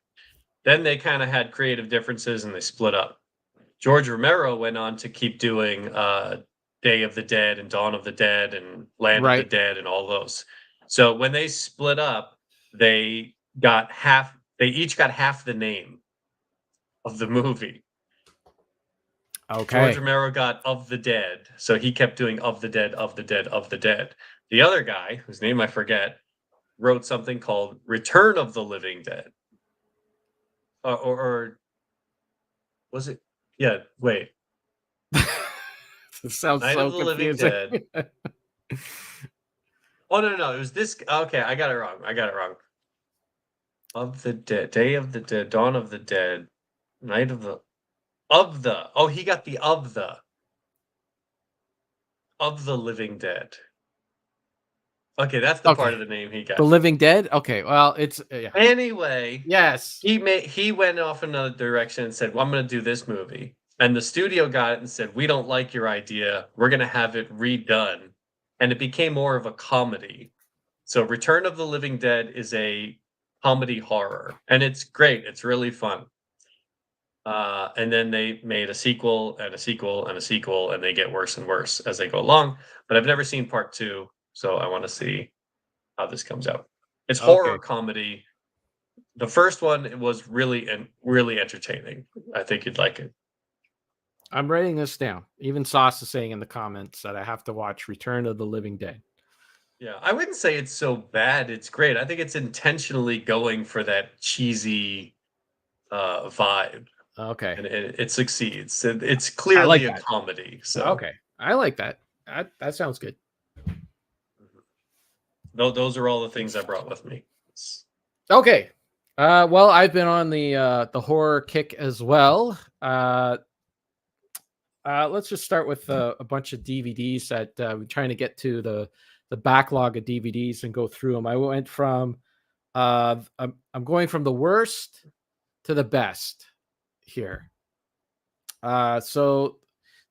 Then they kind of had creative differences and they split up. George Romero went on to keep doing Day of the Dead and Dawn of the Dead and Land of the Dead and all those. So when they split up, they each got half the name of the movie. Okay. George Romero got Of the Dead, so he kept doing Of the Dead, Of the Dead, Of the Dead. The other guy, whose name I forget, wrote something called Return of the Living Dead. Or was it? Yeah, wait. It sounds Night so of the confusing. Living Dead. Oh, no. It was this. Okay, I got it wrong. Of the Dead, Day of the Dead, Dawn of the Dead, Night of the. Oh, he got the of the Living Dead. Okay, that's the part of the name he got. The Living Dead? Okay, well, it's... Anyway. Yes. He went off another direction and said, well, I'm going to do this movie. And the studio got it and said, we don't like your idea. We're going to have it redone. And it became more of a comedy. So Return of the Living Dead is a comedy horror. And it's great. It's really fun. And then they made a sequel and a sequel and a sequel. And they get worse and worse as they go along. But I've never seen part 2. So I want to see how this comes out. It's horror comedy. The first one was really entertaining. I think you'd like it. I'm writing this down. Even Sauce is saying in the comments that I have to watch Return of the Living Dead. Yeah, I wouldn't say it's so bad. It's great. I think it's intentionally going for that cheesy vibe. Okay. And it succeeds. It's clearly a comedy. So okay. I like that. That sounds good. Those are all the things I brought with me. Okay. Well, I've been on the horror kick as well. Let's just start with a bunch of DVDs that we're trying to get to the backlog of DVDs and go through them. I went from I'm going from the worst to the best here. So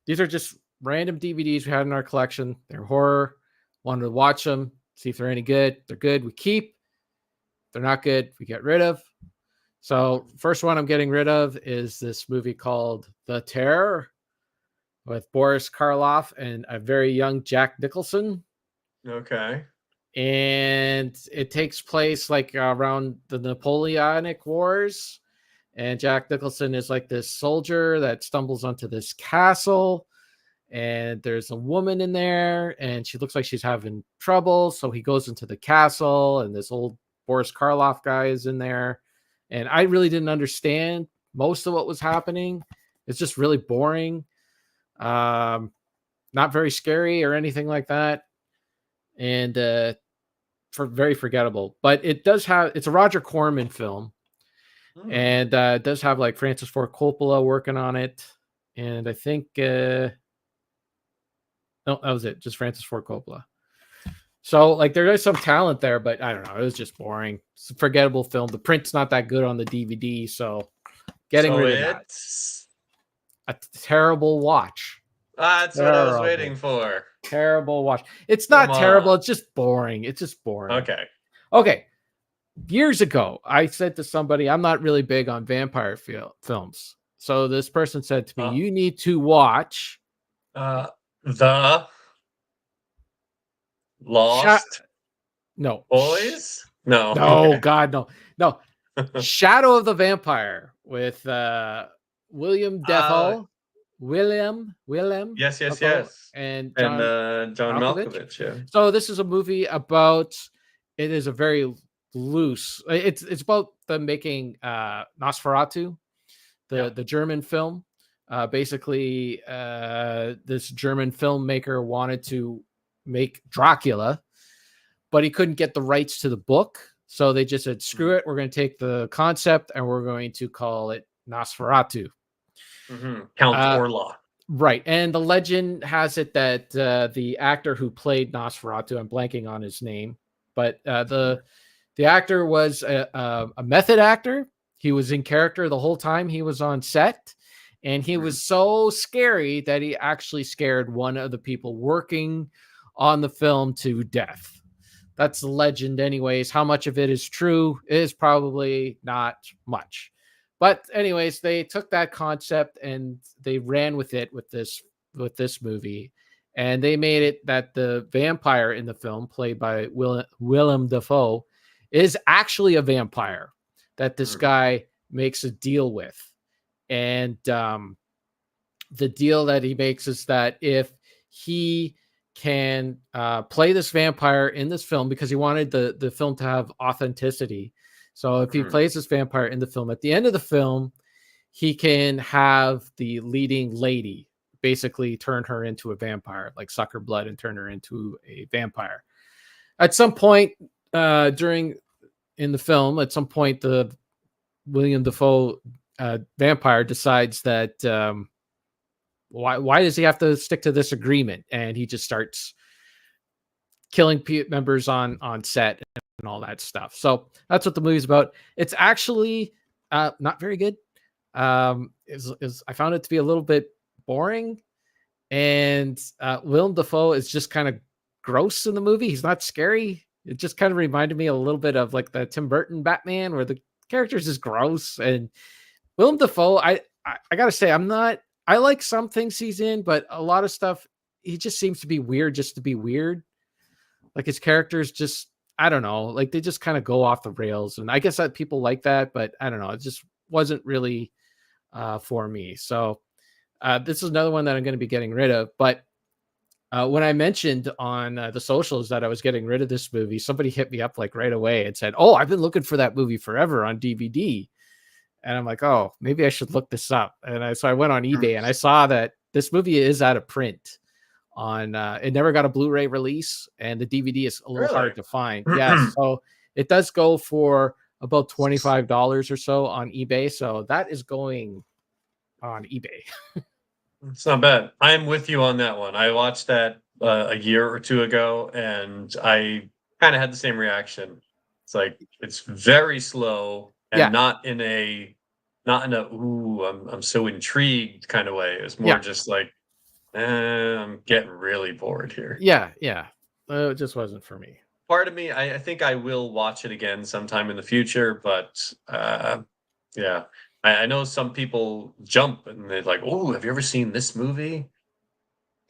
these are just random DVDs we had in our collection. They're horror. Wanted to watch them, see if they're any good. They're good, we keep. If they're not good, we get rid of. So first one I'm getting rid of is this movie called The Terror with Boris Karloff and a very young Jack Nicholson. Okay. And it takes place like around the Napoleonic Wars. And Jack Nicholson is like this soldier that stumbles onto this castle. And there's a woman in there and she looks like she's having trouble. So he goes into the castle and this old Boris Karloff guy is in there. And I really didn't understand most of what was happening. It's just really boring. Not very scary or anything like that. And very forgettable. But it's a Roger Corman film. And it does have like Francis Ford Coppola working on it. And I think no, that was it. Just Francis Ford Coppola. So like there is some talent there, but I don't know. It was just boring. It's a forgettable film. The print's not that good on the DVD, so getting rid of that. A terrible watch. That's what I was waiting for. Terrible watch. It's not terrible. It's just boring. Okay. Years ago, I said to somebody, I'm not really big on vampire films. So this person said to me, you need to watch The Lost. No. Boys? No. No, God, no. Shadow of the Vampire with William Defoe. William. Yes. Defoe and John Malkovich. Malkovich. Yeah. So this is a movie about. It is a very loose. It's about them making Nosferatu, the German film. Basically, this German filmmaker wanted to make Dracula, but he couldn't get the rights to the book. So they just said, screw it. We're going to take the concept and we're going to call it Nosferatu. Count Orlok. Right. And the legend has it that the actor who played Nosferatu, I'm blanking on his name, but the actor was a method actor. He was in character the whole time he was on set. And he was so scary that he actually scared one of the people working on the film to death. That's the legend anyways. How much of it is true is probably not much. But anyways, they took that concept and they ran with it with this movie. And they made it that the vampire in the film, played by Willem Dafoe, is actually a vampire that this guy makes a deal with. And the deal that he makes is that if he can play this vampire in this film, because he wanted the film to have authenticity. So if he plays this vampire in the film, at the end of the film, he can have the leading lady basically turn her into a vampire, like suck her blood and turn her into a vampire. At some point in the film, the William Dafoe vampire decides that why does he have to stick to this agreement? And he just starts killing members on set and all that stuff. So that's what the movie's about. It's actually not very good. I found it to be a little bit boring. And Willem Dafoe is just kind of gross in the movie. He's not scary. It just kind of reminded me a little bit of like the Tim Burton Batman, where the character's just gross. And Willem Dafoe, I gotta say, I like some things he's in, but a lot of stuff, he just seems to be weird just to be weird. Like his characters just, I don't know, like they just kind of go off the rails. And I guess that people like that, but I don't know. It just wasn't really for me. So this is another one that I'm going to be getting rid of. But when I mentioned on the socials that I was getting rid of this movie, somebody hit me up like right away and said, "Oh, I've been looking for that movie forever on DVD." And I'm like, "Oh, maybe I should look this up." And so I went on eBay and I saw that this movie is out of print. It never got a Blu-ray release, and the DVD is a little hard to find. Yeah, so it does go for about $25 or so on eBay. So that is going on eBay. It's not bad. I'm with you on that one. I watched that a year or two ago, and I kind of had the same reaction. It's like it's very slow and not in a ooh, I'm so intrigued kind of way. It's more just like I'm getting really bored here. Yeah. It just wasn't for me. Part of me, I think I will watch it again sometime in the future, but yeah. I know some people jump and they're like, "Oh, have you ever seen this movie?"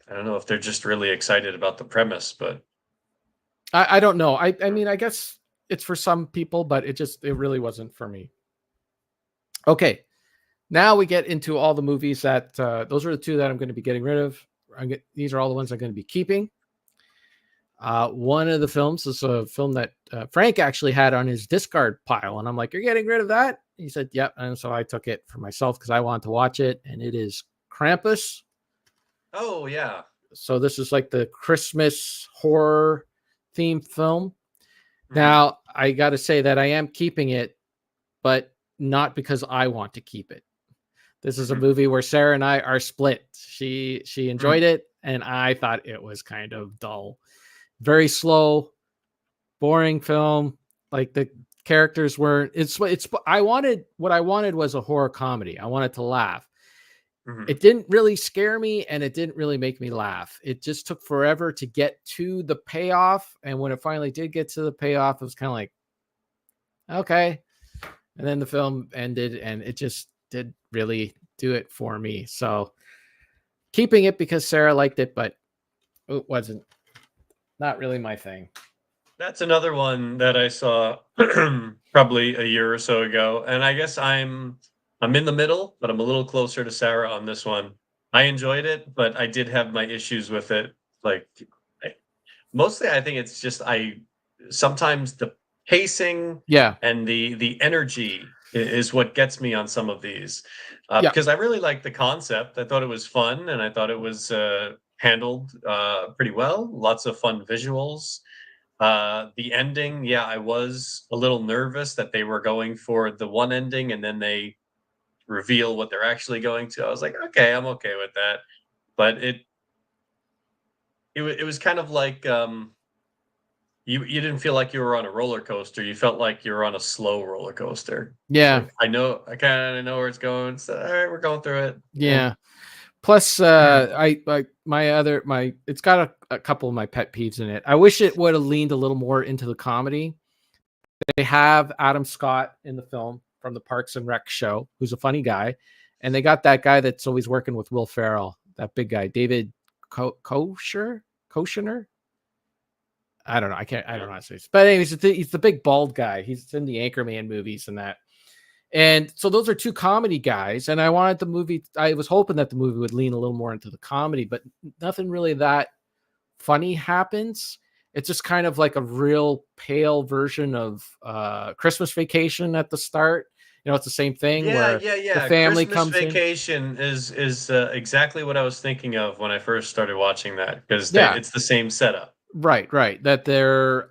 I don't know if they're just really excited about the premise, but I don't know. I mean, I guess it's for some people, but it really wasn't for me. Okay. Now we get into all the movies that those are the two that I'm going to be getting rid of. These are all the ones I'm going to be keeping. One of the films is a film that Frank actually had on his discard pile. And I'm like, "You're getting rid of that?" He said, "Yep." And so I took it for myself because I wanted to watch it. And it is Krampus. Oh, yeah. So this is like the Christmas horror themed film. Mm-hmm. Now, I got to say that I am keeping it, but not because I want to keep it. This is a movie where Sarah and I are split. She enjoyed it, and I thought it was kind of dull. Very slow, boring film. Like the characters weren't. What I wanted was a horror comedy. I wanted to laugh. Mm-hmm. It didn't really scare me, and it didn't really make me laugh. It just took forever to get to the payoff, and when it finally did get to the payoff, it was kind of like, okay. And then the film ended, and it just did really do it for me. So keeping it because Sarah liked it, but it wasn't not really my thing. That's another one that I saw probably a year or so ago, and I guess I'm in the middle, but I'm a little closer to Sarah on this one. I enjoyed it, but I did have my issues with it. Like, mostly, I think it's just sometimes the pacing, and the energy is what gets me on some of these, because I really like the concept. I thought it was fun, and I thought it was handled pretty well. Lots of fun visuals. The ending, I was a little nervous that they were going for the one ending and then they reveal what they're actually going to. I was like, okay, I'm okay with that. But it was kind of like you didn't feel like you were on a roller coaster. You felt like you were on a slow roller coaster. Yeah. Like, I kind of know where it's going. So, all right, we're going through it. Yeah. Plus, it's got a couple of my pet peeves in it. I wish it would have leaned a little more into the comedy. They have Adam Scott in the film from the Parks and Rec show, who's a funny guy. And they got that guy that's always working with Will Ferrell, that big guy, David Koshner. I don't know. I don't know how to say this. But anyways, he's the big bald guy. He's in the Anchorman movies and that. And so those are two comedy guys. And I was hoping that the movie would lean a little more into the comedy, but nothing really that funny happens. It's just kind of like a real pale version of Christmas Vacation at the start. It's the same thing. Yeah. The family Christmas comes Vacation is exactly what I was thinking of when I first started watching that, because it's the same setup. Right. That they're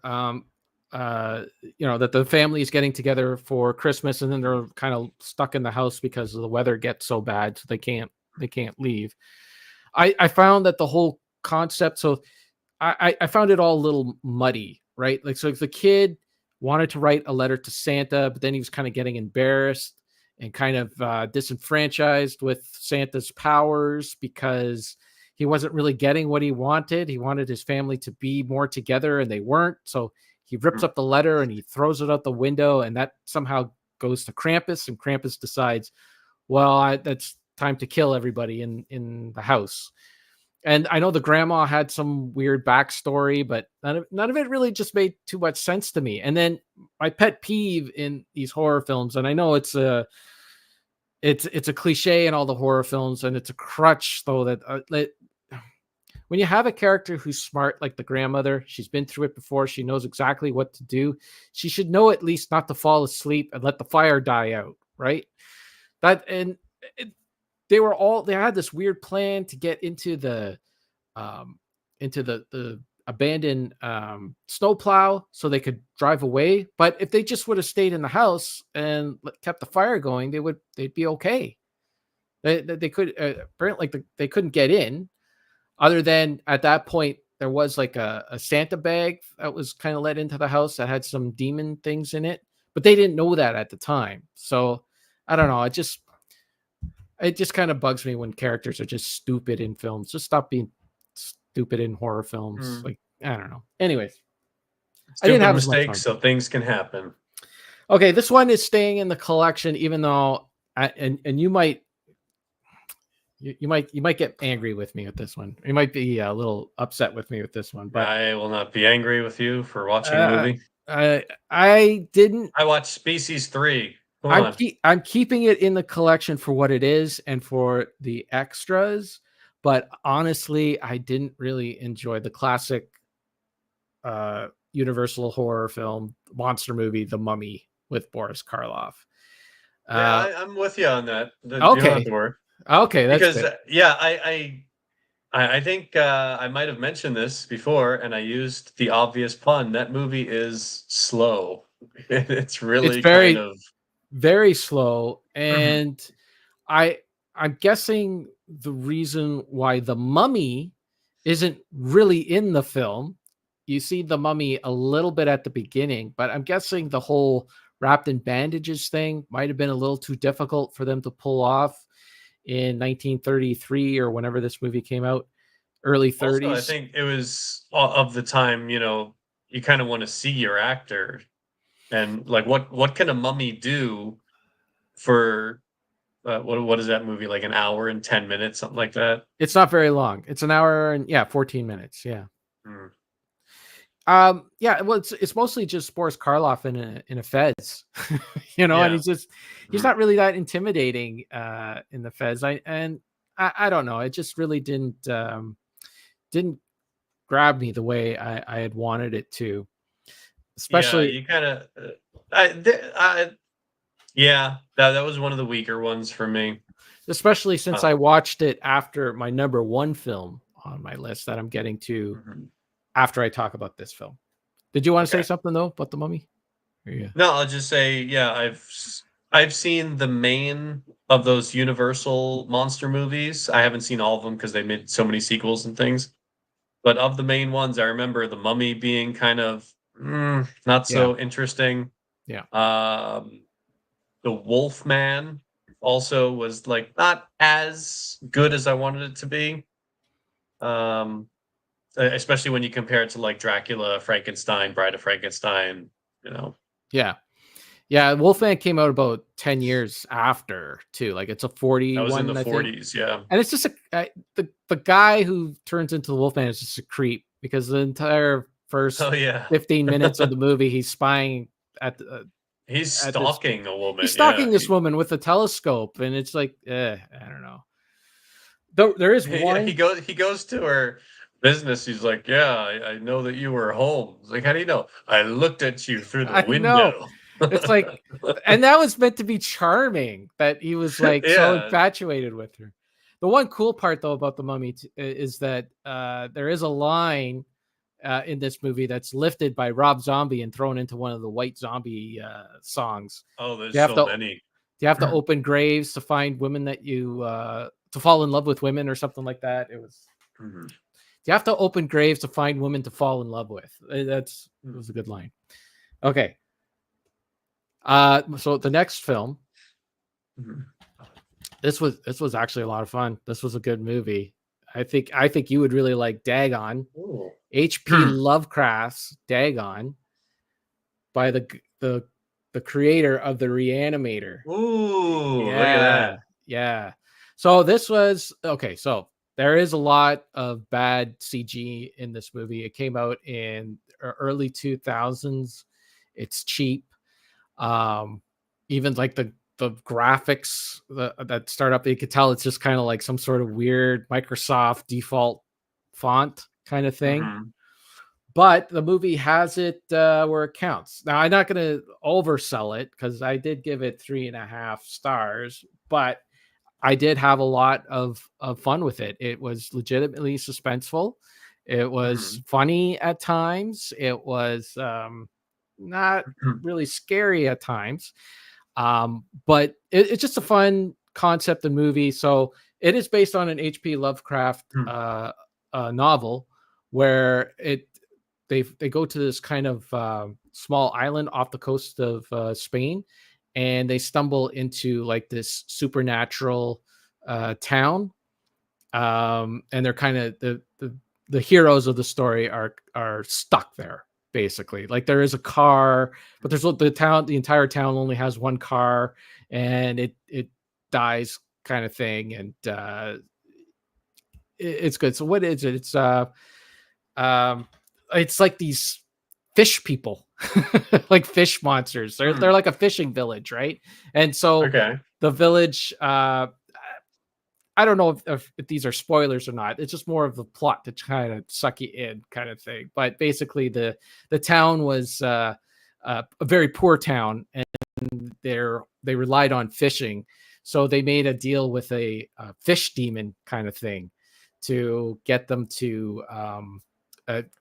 that the family is getting together for Christmas, and then they're kind of stuck in the house because the weather gets so bad, so they can't leave. I found that the whole concept, so I found it all a little muddy, right? Like, so the kid wanted to write a letter to Santa, but then he was kind of getting embarrassed and kind of disenfranchised with Santa's powers because he wasn't really getting what he wanted. He wanted his family to be more together, and they weren't. So he rips up the letter and he throws it out the window, and that somehow goes to Krampus, and Krampus decides, well, that's time to kill everybody in the house. And I know the grandma had some weird backstory, but none of it really just made too much sense to me. And then my pet peeve in these horror films, and I know it's a cliche in all the horror films, and it's a crutch though, that when you have a character who's smart, like the grandmother, she's been through it before, she knows exactly what to do. She should know at least not to fall asleep and let the fire die out, right? They had this weird plan to get into the abandoned snowplow so they could drive away. But if they just would have stayed in the house and kept the fire going, they'd be okay. They could apparently they couldn't get in. Other than at that point, there was like a Santa bag that was kind of let into the house that had some demon things in it, but they didn't know that at the time. So I don't know. It just kind of bugs me when characters are just stupid in films. Just stop being stupid in horror films. Like, I don't know. Anyways, I didn't have mistakes, so things can happen. Okay, this one is staying in the collection, even though, and you might get angry with me with this one. You might be a little upset with me with this one, but I will not be angry with you for watching a movie. I didn't. I watched Species 3. I'm keeping it in the collection for what it is and for the extras, but honestly, I didn't really enjoy the classic Universal horror film monster movie, The Mummy, with Boris Karloff. Yeah, I'm with you on that. Okay. You don't have to worry. Okay, that's because good. I think I might have mentioned this before, and I used the obvious pun. That movie is slow. It's very slow, and I'm guessing the reason why The Mummy isn't really in the film. You see The Mummy a little bit at the beginning, but I'm guessing the whole wrapped in bandages thing might have been a little too difficult for them to pull off in 1933 or whenever this movie came out, early 30s. Also, I think it was of the time, you kind of want to see your actor, and like what can a mummy do for what is that movie, like an hour and 10 minutes, something like that? It's not very long. It's an hour and 14 minutes. Yeah. Yeah, well, it's mostly just Boris Karloff in a Fez, you know, and he's not really that intimidating in the Fez. I don't know, it just really didn't grab me the way I had wanted it to, especially. You kind of, that was one of the weaker ones for me, especially since I watched it after my number one film on my list that I'm getting to after I talk about this film. Did you want to say something though about The Mummy? No, I'll just say, I've seen the main of those Universal monster movies. I haven't seen all of them because they made so many sequels and things. But of the main ones, I remember The Mummy being kind of not so interesting. Yeah. The Wolfman also was like not as good as I wanted it to be. Especially when you compare it to like Dracula, Frankenstein, Bride of Frankenstein, you know. Yeah, Wolfman came out about 10 years after too. Like it's a 41. That was in the 40s, yeah. And it's just the guy who turns into the Wolfman is just a creep because the entire first 15 minutes of the movie he's spying at the he's stalking a woman. He's stalking this woman with a telescope, and it's like, I don't know. There is one. He goes to her business. He's like, yeah, I know that you were home. It's like, how do you know? I looked at you through the window. It's like, and that was meant to be charming that he was like so infatuated with her. The one cool part though about The Mummy is that there is a line in this movie that's lifted by Rob Zombie and thrown into one of the White Zombie songs. Oh, there's so many. You have to open graves to find women that you to fall in love with women or something like that. It was. You have to open graves to find women to fall in love with. It was a good line. Okay. So the next film. This was actually a lot of fun. This was a good movie. I think you would really like Dagon. H.P. Lovecraft's Dagon by the creator of The Reanimator. Ooh, look at that. Yeah. So this was okay. So there is a lot of bad CG in this movie. It came out in early 2000s. It's cheap. Even like the graphics that start up, you could tell it's just kind of like some sort of weird Microsoft default font kind of thing. But the movie has it where it counts. Now, I'm not going to oversell it because I did give it 3.5 stars, but I did have a lot of fun with it. It was legitimately suspenseful. It was funny at times. It was not really scary at times. But it's just a fun concept and movie. So it is based on an H.P. Lovecraft novel where they go to this kind of small island off the coast of Spain, and they stumble into like this supernatural town. And they're kind of the heroes of the story are stuck there. Basically, like there is a car, but there's the entire town only has one car, and it dies kind of thing, and it's good. So what is it? It's like these fish people, like fish monsters. They're like a fishing village, right? And so the village. I don't know if these are spoilers or not. It's just more of the plot to kind of suck you in kind of thing. But basically the town was a very poor town, and they relied on fishing. So they made a deal with a fish demon kind of thing to get them to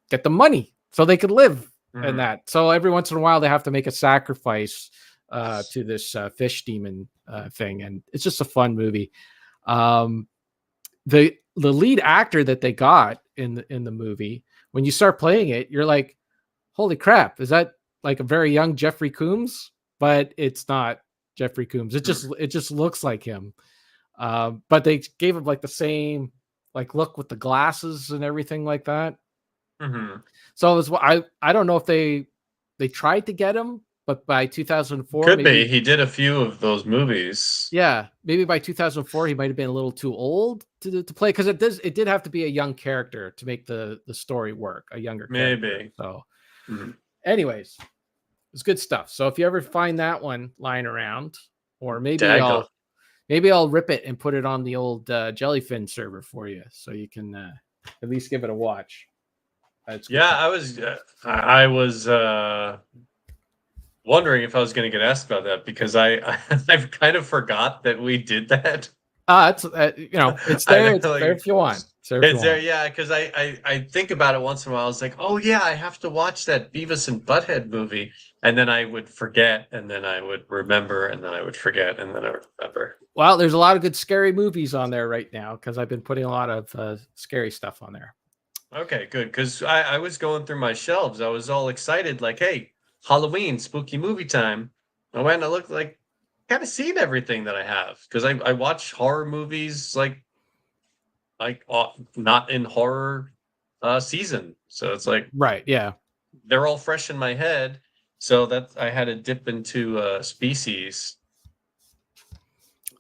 get the money so they could live in that. So every once in a while they have to make a sacrifice to this fish demon thing. And it's just a fun movie. The lead actor that they got in the movie, when you start playing it, you're like, holy crap, is that like a very young Jeffrey Combs? But it's not Jeffrey Combs. It just looks like him. But they gave him like the same like look with the glasses and everything like that. So it was, I don't know if they tried to get him, but by 2004, could be he did a few of those movies. Yeah, maybe by 2004 he might have been a little too old to play, because it did have to be a young character to make the story work, a younger character. Maybe. So, anyways, it's good stuff. So if you ever find that one lying around, or maybe I'll rip it and put it on the old Jellyfin server for you, so you can at least give it a watch. I was wondering if I was going to get asked about that, because I've kind of forgot that we did that. It's it's there. It's there if you want. It's there, yeah. Because I think about it once in a while. I was like, oh yeah, I have to watch that Beavis and Butthead movie, and then I would forget, and then I would remember, and then I would forget, and then I would remember. Well, there's a lot of good scary movies on there right now, because I've been putting a lot of scary stuff on there. Okay, good. Because I was going through my shelves. I was all excited, like, hey, Halloween, spooky movie time. I went and I looked, like, kind of seen everything that I have, because I watch horror movies like not in horror season, so it's like, right, yeah, they're all fresh in my head, so that I had to dip into Species.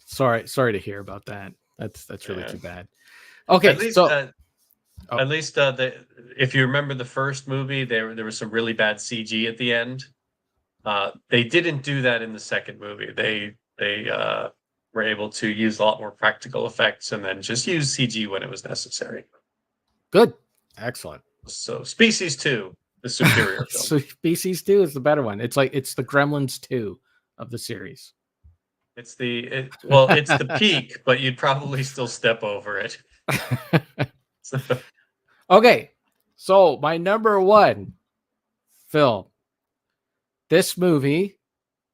Sorry to hear about that. That's really too bad. Okay, at least if you remember the first movie, there was some really bad CG at the end. They didn't do that in the second movie. They were able to use a lot more practical effects, and then just use CG when it was necessary. Good. Excellent. So Species 2, the superior film. So Species 2 is the better one. It's the Gremlins 2 of the series. It's the peak, but you'd probably still step over it. Okay. So my number one film. This movie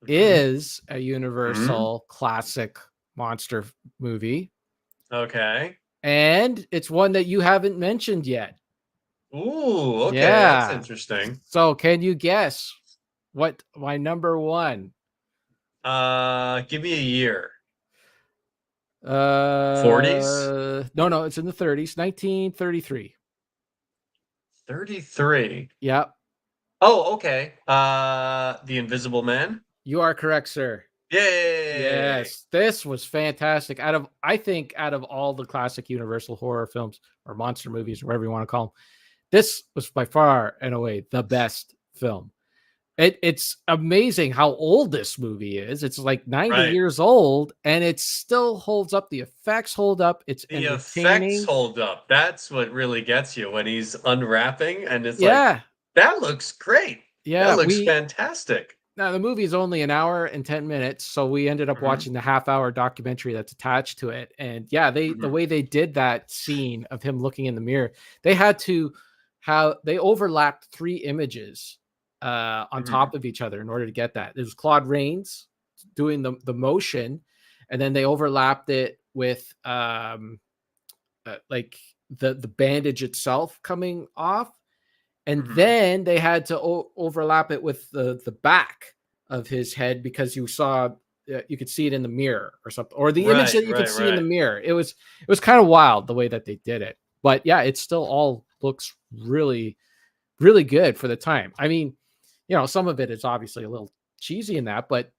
is a Universal classic monster movie. Okay. And it's one that you haven't mentioned yet. Ooh, okay. Yeah. That's interesting. So can you guess what my number one? Give me a year. 40s? No, it's in the 30s. 1933. 33. Yep. Oh, okay. The Invisible Man. You are correct, sir. Yay! Yes, this was fantastic. I think out of all the classic Universal horror films or monster movies, or whatever you want to call them, this was by far and away the best film. It's amazing how old this movie is. It's like 90 years old, and it still holds up. The effects hold up. The effects hold up. That's what really gets you when he's unwrapping, and it's like, that looks great. Yeah, that looks fantastic. Now, the movie is only an hour and 10 minutes, so we ended up watching the half-hour documentary that's attached to it. And yeah, the way they did that scene of him looking in the mirror, they overlapped 3 images on top of each other in order to get that. It was Claude Rains doing the motion, and then they overlapped it with like the bandage itself coming off. And then they had to overlap it with the back of his head, because you could see it in the mirror or something, or the image that you could see in the mirror. It was kind of wild the way that they did it. But yeah, it still all looks really, really good for the time. I mean, some of it is obviously a little cheesy in that, but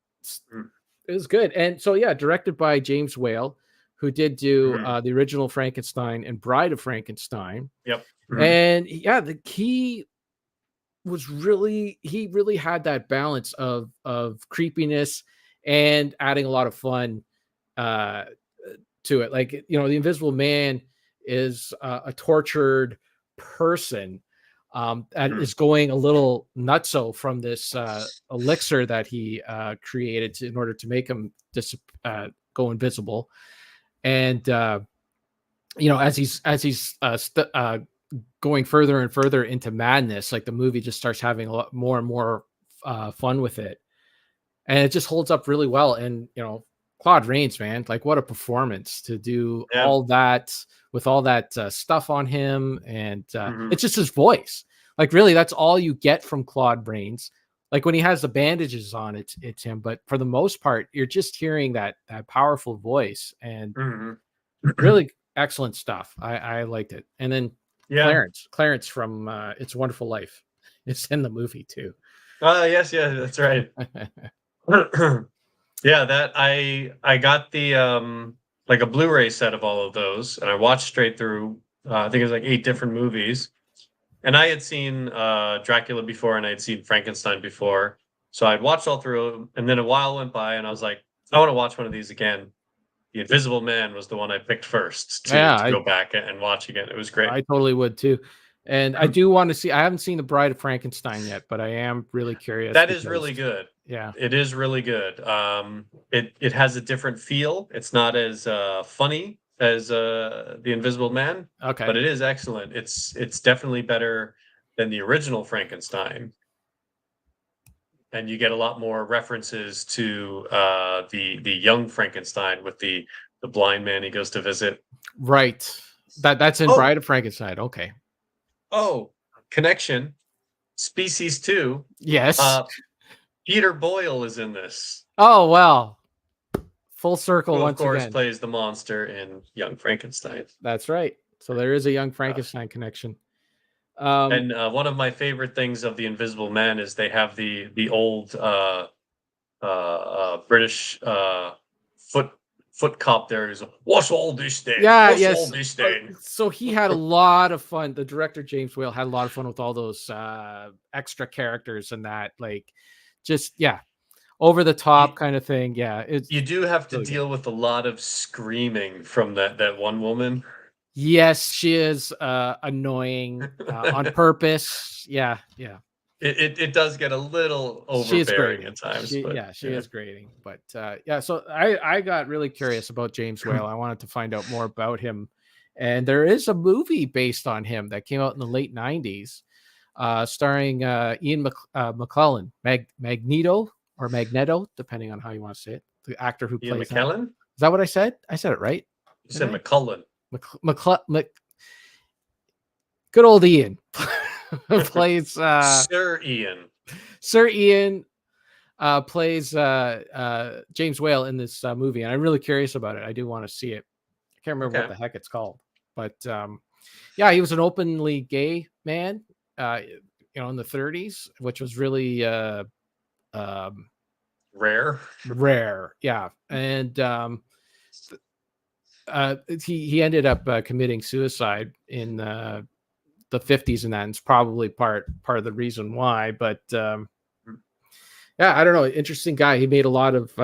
it was good. And so, yeah, directed by James Whale, who did do the original Frankenstein and Bride of Frankenstein. Yep. And yeah, he really had that balance of creepiness and adding a lot of fun to it. Like, the Invisible Man is a tortured person that is going a little nutso from this elixir that he created in order to make him go invisible. And as he's going further and further into madness, like, the movie just starts having a lot more and more fun with it, and it just holds up really well. And Claude Rains, man, like, what a performance to do all that with all that stuff on him. And it's just his voice. Like, really, that's all you get from Claude Rains. Like, when he has the bandages on, it's him, but for the most part, you're just hearing that powerful voice, and really excellent stuff. I liked it. And then Clarence from It's a Wonderful Life. It's in the movie too. Yes, that's right. Yeah, that I got the like a Blu-ray set of all of those, and I watched straight through. I think it was like 8 different movies, and I had seen Dracula before, and I had seen Frankenstein before, so I'd watched all through. And then a while went by, and I was like, I want to watch one of these again. The Invisible Man was the one I picked first to go back and watch again. It was great. I totally would too. And I do want to see. I haven't seen The Bride of Frankenstein yet, but I am really curious. That is really good. Yeah, it is really good. It has a different feel. It's not as funny as The Invisible Man. Okay, but it is excellent. It's definitely better than the original Frankenstein, and you get a lot more references to the young Frankenstein with the blind man he goes to visit. Right. That's in Bride of Frankenstein. Okay. Oh, connection. Species 2. Yes. Peter Boyle is in this. Oh, well. Full circle once again. Of course, plays the monster in Young Frankenstein. That's right. So there is a Young Frankenstein connection. And one of my favorite things of The Invisible Man is they have the old British foot cop there. He's like, what's all this thing? Yeah, what's yes. all this thing? So he had a lot of fun. The director, James Whale, had a lot of fun with all those extra characters and that, like, just, yeah, over the top kind of thing. Yeah. You do have to deal with a lot of screaming from that one woman. Yes, she is annoying on purpose. Yeah. It does get a little overbearing at times. She is grating. But yeah, so I got really curious about James Whale. I wanted to find out more about him. And there is a movie based on him that came out in the late 90s, starring Ian McKellen, Magneto, depending on how you want to say it. The actor who Ian plays McKellen? Is that what I said? I said it right. You said McCullen. Good old Ian plays Sir Ian. Sir Ian plays James Whale in this movie, and I'm really curious about it. I do want to see it. I can't remember what the heck it's called, but yeah, he was an openly gay man, in the 30s, which was really rare. Yeah, and he ended up committing suicide in the 50s, and that's probably part of the reason why. But yeah, I don't know. Interesting guy. He made a lot of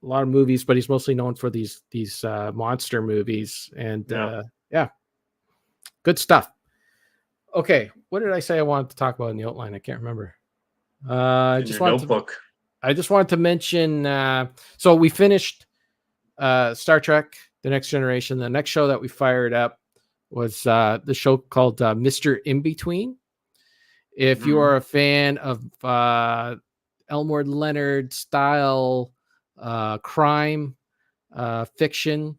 movies, but he's mostly known for these monster movies. And yeah, good stuff. Okay, what did I say I wanted to talk about in the outline? I can't remember. I just wanted to mention. So we finished Star Trek: The Next Generation. The next show that we fired up was the show called Mr. Inbetween. If you are a fan of Elmore Leonard style crime fiction,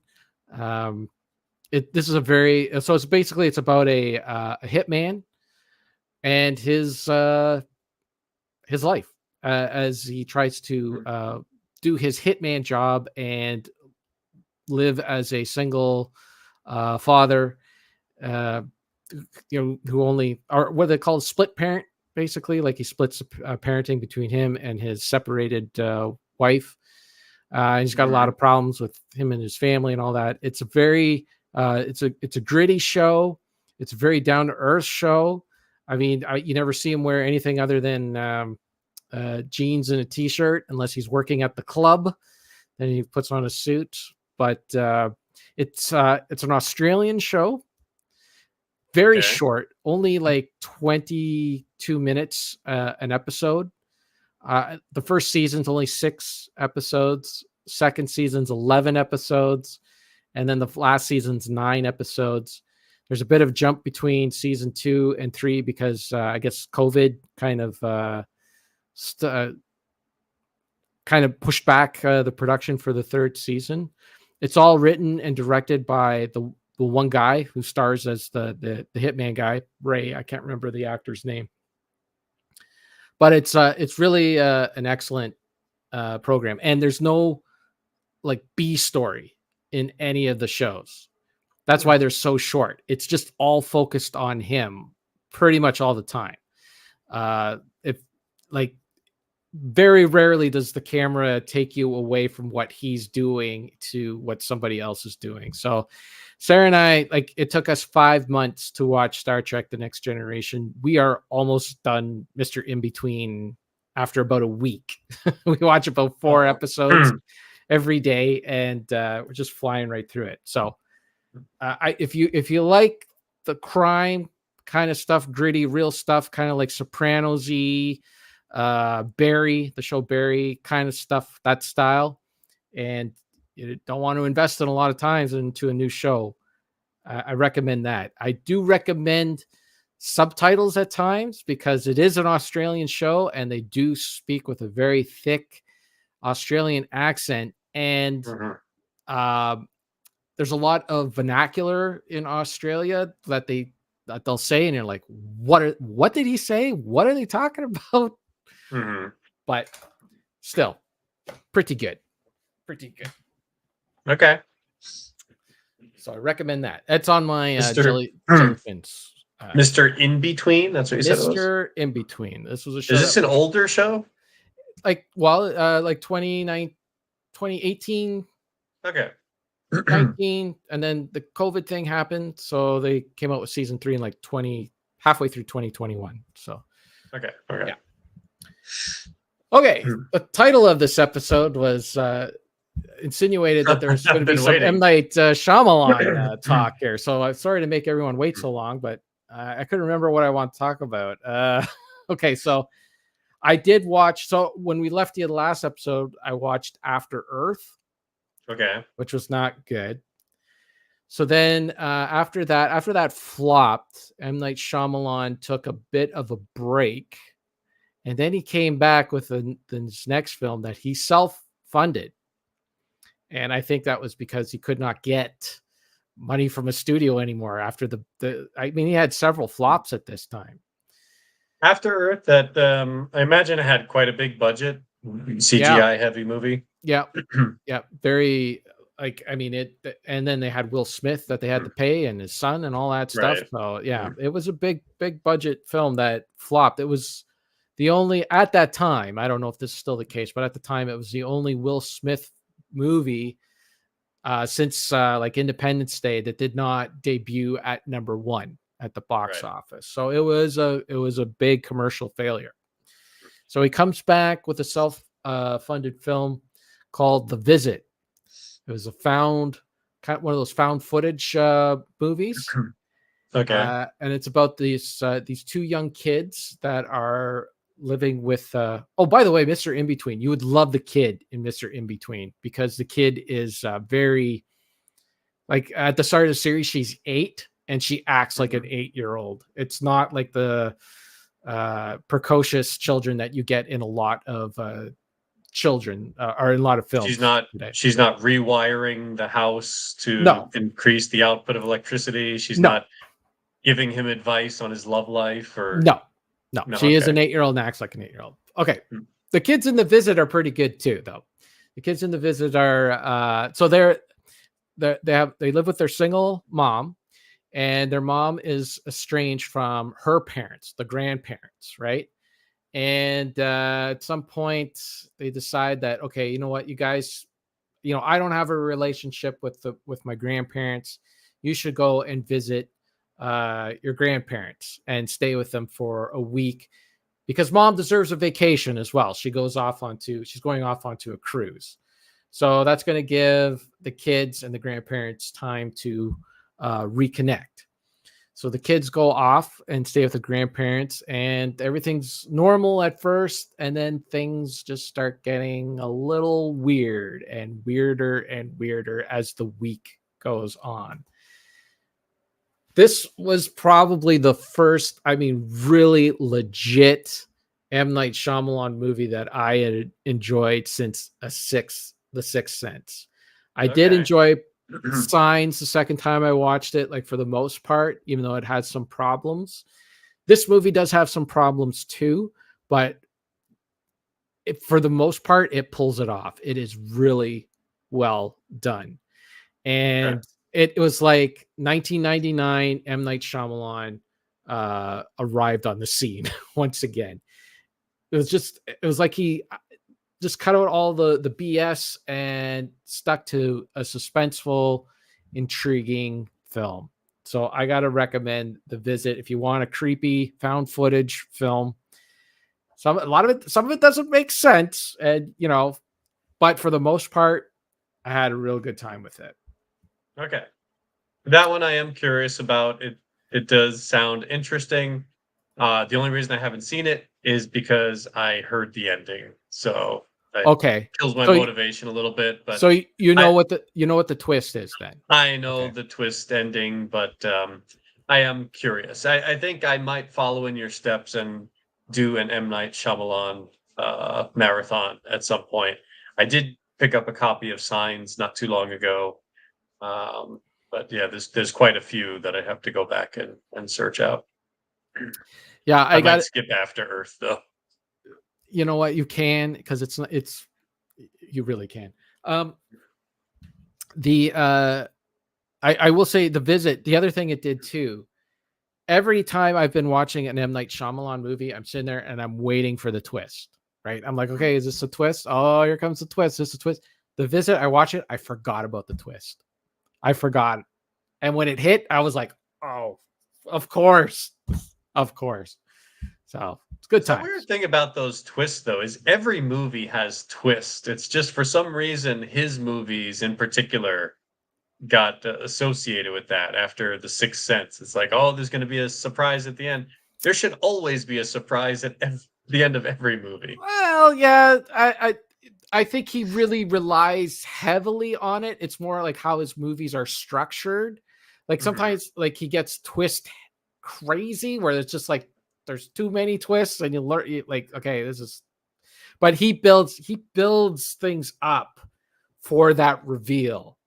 this is it's basically it's about a hitman and his life as he tries to do his hitman job and live as a single father, who only, or what they call a split parent, basically, like he splits parenting between him and his separated wife. He's got a lot of problems with him and his family and all that. It's a very it's a gritty show. It's a very down to earth show. I mean, you never see him wear anything other than jeans and a t-shirt unless he's working at the club. Then he puts on a suit. But it's an Australian show. Very short, only like 22 minutes an episode. The first season's only 6 episodes. Second season's 11 episodes. And then the last season's 9 episodes. There's a bit of jump between season 2 and 3 because I guess COVID kind of pushed back the production for the 3rd season. It's all written and directed by the one guy who stars as the hitman guy, Ray. I can't remember the actor's name, but it's really an excellent program. And there's no like B story in any of the shows. That's why they're so short. It's just all focused on him pretty much all the time. like very rarely does the camera take you away from what he's doing to what somebody else is doing. So Sarah and I, like, it took us 5 months to watch Star Trek The Next Generation. We are almost done Mr. Inbetween after about a week. We watch about 4 episodes every day, and we're just flying right through it. So if you like the crime kind of stuff, gritty, real stuff, kind of like Sopranos-y, Barry, the show Barry kind of stuff, that style, and you don't want to invest in a lot of times into a new show, I recommend that. I do recommend subtitles at times because it is an Australian show and they do speak with a very thick Australian accent, and there's a lot of vernacular in Australia that they'll say, and you're like, what did he say? What are they talking about? But still, pretty good. Okay. So I recommend that. That's on my Jellyfins. Mr. Inbetween. That's what you said it was? Mr. Inbetween. This was a show. Is this an older show? Like 2018. Okay. 19, and then the COVID thing happened, so they came out with season 3 in like halfway through 2021. So okay. Yeah. Okay. The title of this episode was insinuated that there was going to be some M. Night Shyamalan talk here. So I'm sorry to make everyone wait so long, but I couldn't remember what I want to talk about. Okay, so I did watch. So when we left you the last episode, I watched After Earth. Okay. Which was not good. So then after that flopped, M. Night Shyamalan took a bit of a break. And then he came back with this next film that he self-funded. And I think that was because he could not get money from a studio anymore after he had several flops at this time. After Earth, that I imagine it had quite a big budget, CGI heavy movie. Yeah. Yeah. Very, and then they had Will Smith that they had to pay, and his son and all that stuff. Right. So yeah, it was a big budget film that flopped. It was the only, at that time, I don't know if this is still the case, but at the time it was the only Will Smith movie since like Independence Day that did not debut at number 1 at the box office. So it was a big commercial failure. So he comes back with a self-funded film called The Visit. It was one of those found footage movies. Okay. And it's about these 2 young kids that are living with oh, by the way, Mr. Inbetween. You would love the kid in Mr. Inbetween because the kid is very, like, at the start of the series, she's 8 and she acts like an 8-year-old. It's not like the precocious children that you get in a lot of children or in a lot of films. She's not rewiring the house to increase the output of electricity. She's not giving him advice on his love life or no, she is an 8-year-old and acts like an 8-year-old. Okay. The kids in The Visit are pretty good too, though. The kids in The Visit are so they live with their single mom, and their mom is estranged from her parents, the grandparents, right? And at some point they decide that, okay, you know what, you guys, I don't have a relationship with my grandparents. You should go and visit your grandparents and stay with them for a week, because mom deserves a vacation as well. She's going off onto a cruise. So that's going to give the kids and the grandparents time to reconnect. So the kids go off and stay with the grandparents, and everything's normal at first. And then things just start getting a little weird and weirder and weirder as the week goes on. This was probably the first, really legit M. Night Shyamalan movie that I had enjoyed since The Sixth Sense. I did enjoy Signs the second time I watched it, like, for the most part, even though it had some problems. This movie does have some problems too, but for the most part, it pulls it off. It is really well done. And it was like 1999 M. Night Shyamalan arrived on the scene once again. it was like he just cut out all the BS and stuck to a suspenseful, intriguing film. So I got to recommend The Visit if you want a creepy found footage film. Some of it doesn't make sense, and but for the most part, I had a real good time with it. Okay, that one I am curious about. It does sound interesting. The only reason I haven't seen it is because I heard the ending, so okay, kills my motivation a little bit. But so you know what the twist is then. I know the twist ending, but I am curious. I think I might follow in your steps and do an M. Night Shyamalan marathon at some point. I did pick up a copy of Signs not too long ago, but yeah, there's quite a few that I have to go back and search out. Yeah, I got to skip After Earth though. You know what? You can, because you really can. I will say The Visit. The other thing it did too. Every time I've been watching an M. Night Shyamalan movie, I'm sitting there and I'm waiting for the twist. Right? I'm like, okay, is this a twist? Oh, here comes the twist. This is a twist. The Visit. I watch it. I forgot about the twist. I forgot, and when it hit, I was like, oh, of course. So it's good time. The weird thing about those twists, though, is every movie has twists. It's just for some reason his movies in particular got associated with that after The Sixth Sense. It's like, oh, there's going to be a surprise at the end. There should always be a surprise at the end of every movie. Well, yeah, I think he really relies heavily on it. It's more like how his movies are structured. Like sometimes, like he gets twist crazy where it's just like there's too many twists, and you learn like, okay, this is. But he builds things up for that reveal.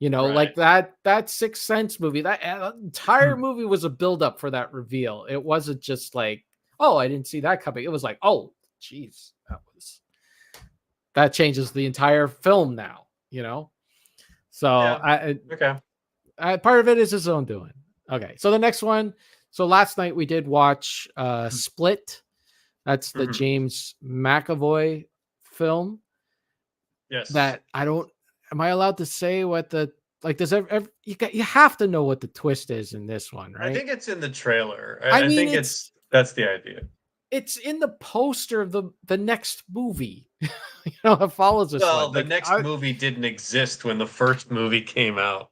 Like that Sixth Sense movie. That entire movie was a build up for that reveal. It wasn't just like, oh, I didn't see that coming. It was like, oh, geez, that changes the entire film now. So okay. Part of it is his own doing. Okay, so the next one. So last night we did watch Split. That's the James McAvoy film. Yes. That am I allowed to say what does you have to know what the twist is in this one, right? I think it's in the trailer. I think that's the idea. It's in the poster of the next movie. It follows this one. Well, the next movie didn't exist when the first movie came out.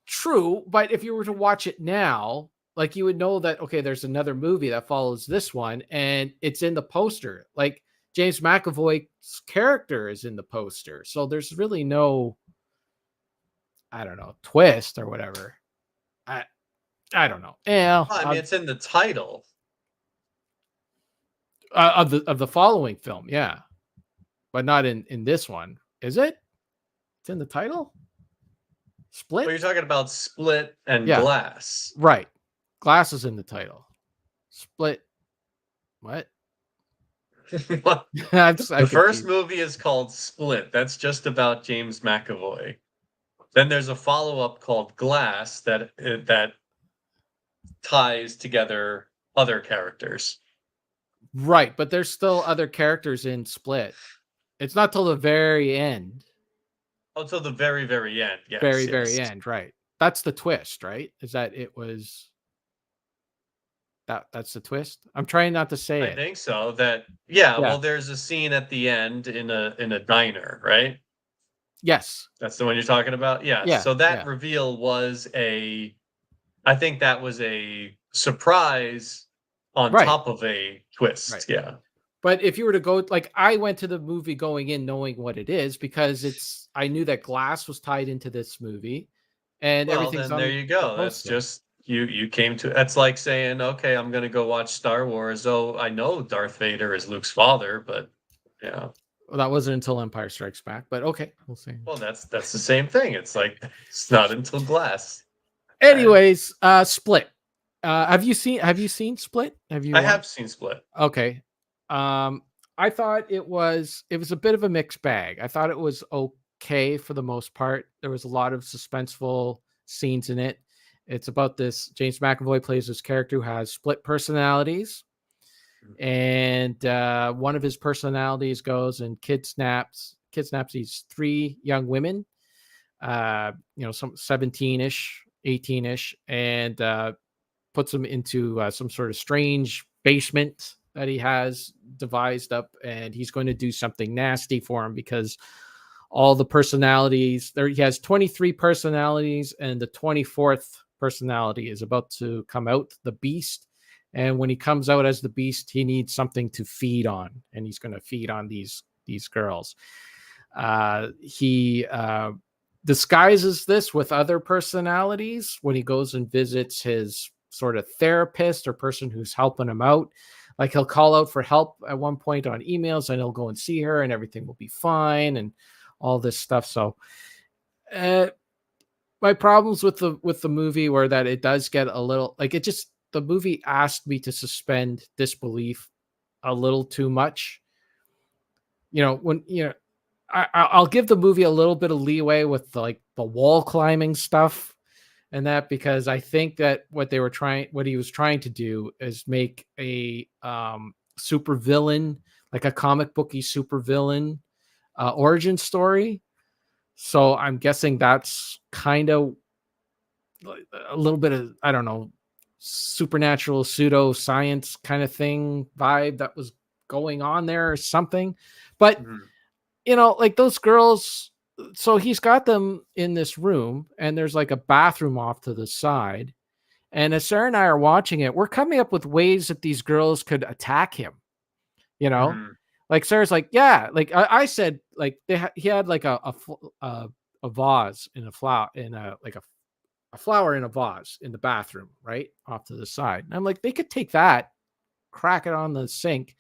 True, but if you were to watch it now, like you would know that, okay, there's another movie that follows this one, and it's in the poster. Like James McAvoy's character is in the poster, so there's really no, I don't know, twist or whatever. I don't know. Yeah, I mean, it's in the title of the following film, yeah, but not in this one, is it? It's in the title. Split. Well, you're talking about Split and Glass, right? Glass is in the title. Split. What? The first movie is called Split. That's just about James McAvoy. Then there's a follow-up called Glass that ties together other characters. Right, but there's still other characters in Split. It's not till the very end. Oh, till the very, very end. Yes, very end, right. That's the twist, right? Is that it was... That's the twist. I'm trying not to say it. I think so. Well, there's a scene at the end in a diner, right? Yes. That's the one you're talking about? Yeah. So that reveal was I think that was a surprise on top of a twist. Right. Yeah. But if you were to go, like, I went to the movie going in knowing what it is, because I knew that Glass was tied into this movie, and everything's then there you go. That's just you came to. That's like saying, okay, I'm gonna go watch Star Wars. Oh, I know Darth Vader is Luke's father, but yeah. Well, that wasn't until Empire Strikes Back, but okay, we'll see. Well, that's the same thing. It's like it's not until Glass. Anyways, Split. Have you seen Split? I have seen Split. Okay. I thought it was a bit of a mixed bag. I thought it was okay for the most part. There was a lot of suspenseful scenes in it. It's about this James McAvoy plays this character who has split personalities. and one of his personalities goes and kidnaps these 3 young women, some 17-ish, 18-ish, and puts them into some sort of strange basement that he has devised up, and he's going to do something nasty for him because all the personalities there, he has 23 personalities, and the 24th personality is about to come out, the beast. And when he comes out as the beast, he needs something to feed on, and he's going to feed on these girls. He disguises this with other personalities when he goes and visits his sort of therapist or person who's helping him out. Like, he'll call out for help at one point on emails, and he'll go and see her, and everything will be fine, and all this stuff. So my problems with the movie were that it does get a little, like, the movie asked me to suspend disbelief a little too much. I'll give the movie a little bit of leeway with the wall climbing stuff and that, because I think that what he was trying to do is make a super villain, like a comic booky super villain origin story. So I'm guessing that's kind of a little bit of, I don't know, supernatural pseudo science kind of thing vibe that was going on there or something. But like those girls, so he's got them in this room, and there's like a bathroom off to the side. And as Sarah and I are watching it, we're coming up with ways that these girls could attack him. Like Sarah's like, yeah, like I said, like he had like a vase in a flower, in a flower in a vase in the bathroom, right off to the side. And I'm like, they could take that, crack it on the sink,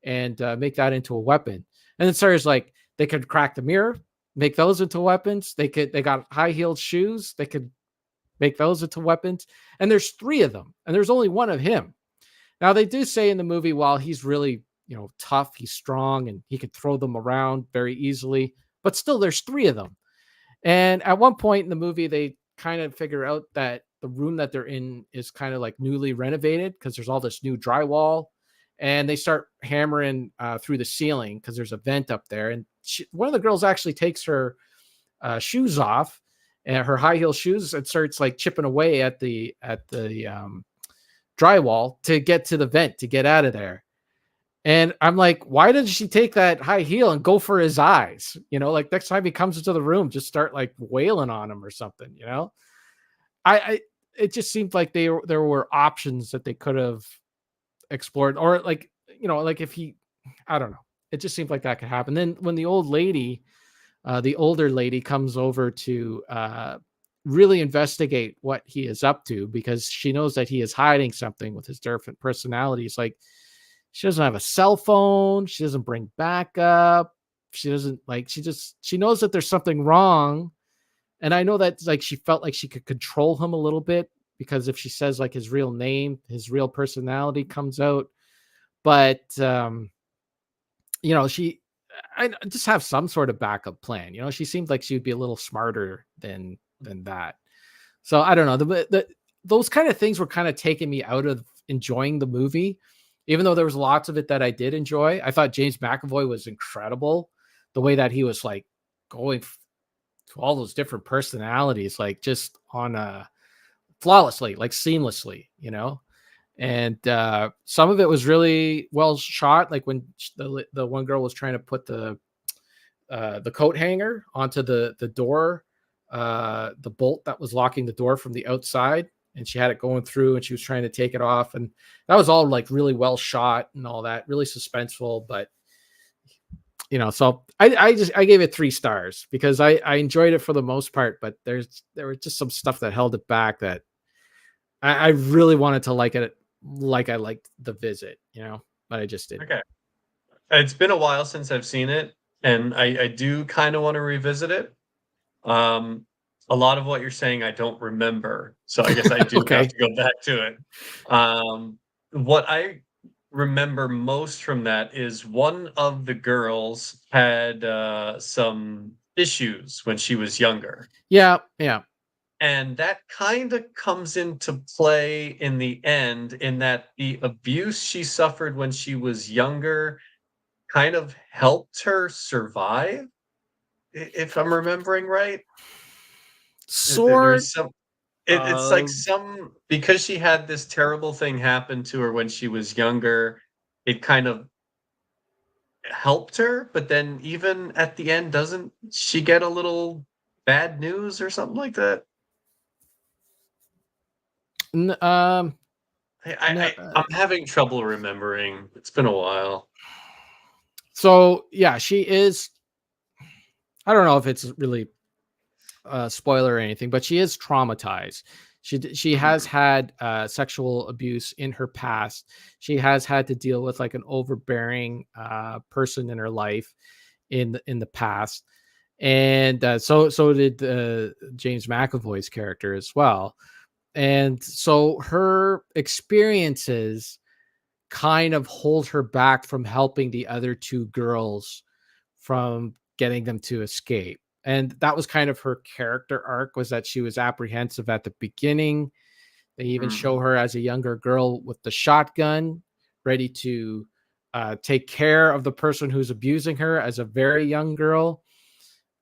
and make that into a weapon. And then Sarah's like, they could crack the mirror, make those into weapons. They got high-heeled shoes. They could make those into weapons. And there's 3 of them, and there's only one of him. Now, they do say in the movie, while he's really, tough, he's strong, and he could throw them around very easily, but still there's 3 of them. And at one point in the movie, they kind of figure out that the room that they're in is kind of like newly renovated because there's all this new drywall, and they start hammering through the ceiling because there's a vent up there. And one of the girls actually takes her shoes off, and her high heel shoes, and starts like chipping away at the drywall to get to the vent to get out of there. And I'm like, why did she take that high heel and go for his eyes? Like next time he comes into the room, just start like wailing on him or something. It just seemed like there were options that they could have explored, or like if he, I don't know. It just seemed like that could happen. Then when the older lady comes over to really investigate what he is up to, because she knows that he is hiding something with his different personalities. Like, she doesn't have a cell phone. She doesn't bring backup. She doesn't she knows that there's something wrong. And I know that like she felt like she could control him a little bit, because if she says like his real name, his real personality comes out. But, I just have some sort of backup plan. She seemed like she would be a little smarter than that. So I don't know. Those kind of things were kind of taking me out of enjoying the movie, even though there was lots of it that I did enjoy. I thought James McAvoy was incredible. The way that he was like going to all those different personalities, like just on flawlessly, like seamlessly, And some of it was really well shot. Like when the one girl was trying to put the coat hanger onto the door, the bolt that was locking the door from the outside, and she had it going through, and she was trying to take it off, and that was all like really well shot and all that, really suspenseful. But so I gave it 3 stars because I enjoyed it for the most part, but there was just some stuff that held it back that I really wanted to like it, like I liked The Visit, but I just didn't. Okay. It's been a while since I've seen it, and I do kind of want to revisit it. A lot of what you're saying I don't remember, so I guess I do have to go back to it. What I remember most from that is one of the girls had some issues when she was younger. Yeah. And that kind of comes into play in the end, in that the abuse she suffered when she was younger kind of helped her survive, if I'm remembering right. Sort There's some, it's like some, because she had this terrible thing happen to her when she was younger, it kind of helped her, but then even at the end, doesn't she get a little bad news or something like that? I'm having trouble remembering. It's been a while. So yeah, she is. I don't know if it's really a spoiler or anything, but she is traumatized. She has had sexual abuse in her past. She has had to deal with like an overbearing person in her life in the past, and so did James McAvoy's character as well. And so her experiences kind of hold her back from helping the other two girls from getting them to escape. And that was kind of her character arc, was that she was apprehensive at the beginning. They even show her as a younger girl with the shotgun, ready to take care of the person who's abusing her as a very young girl.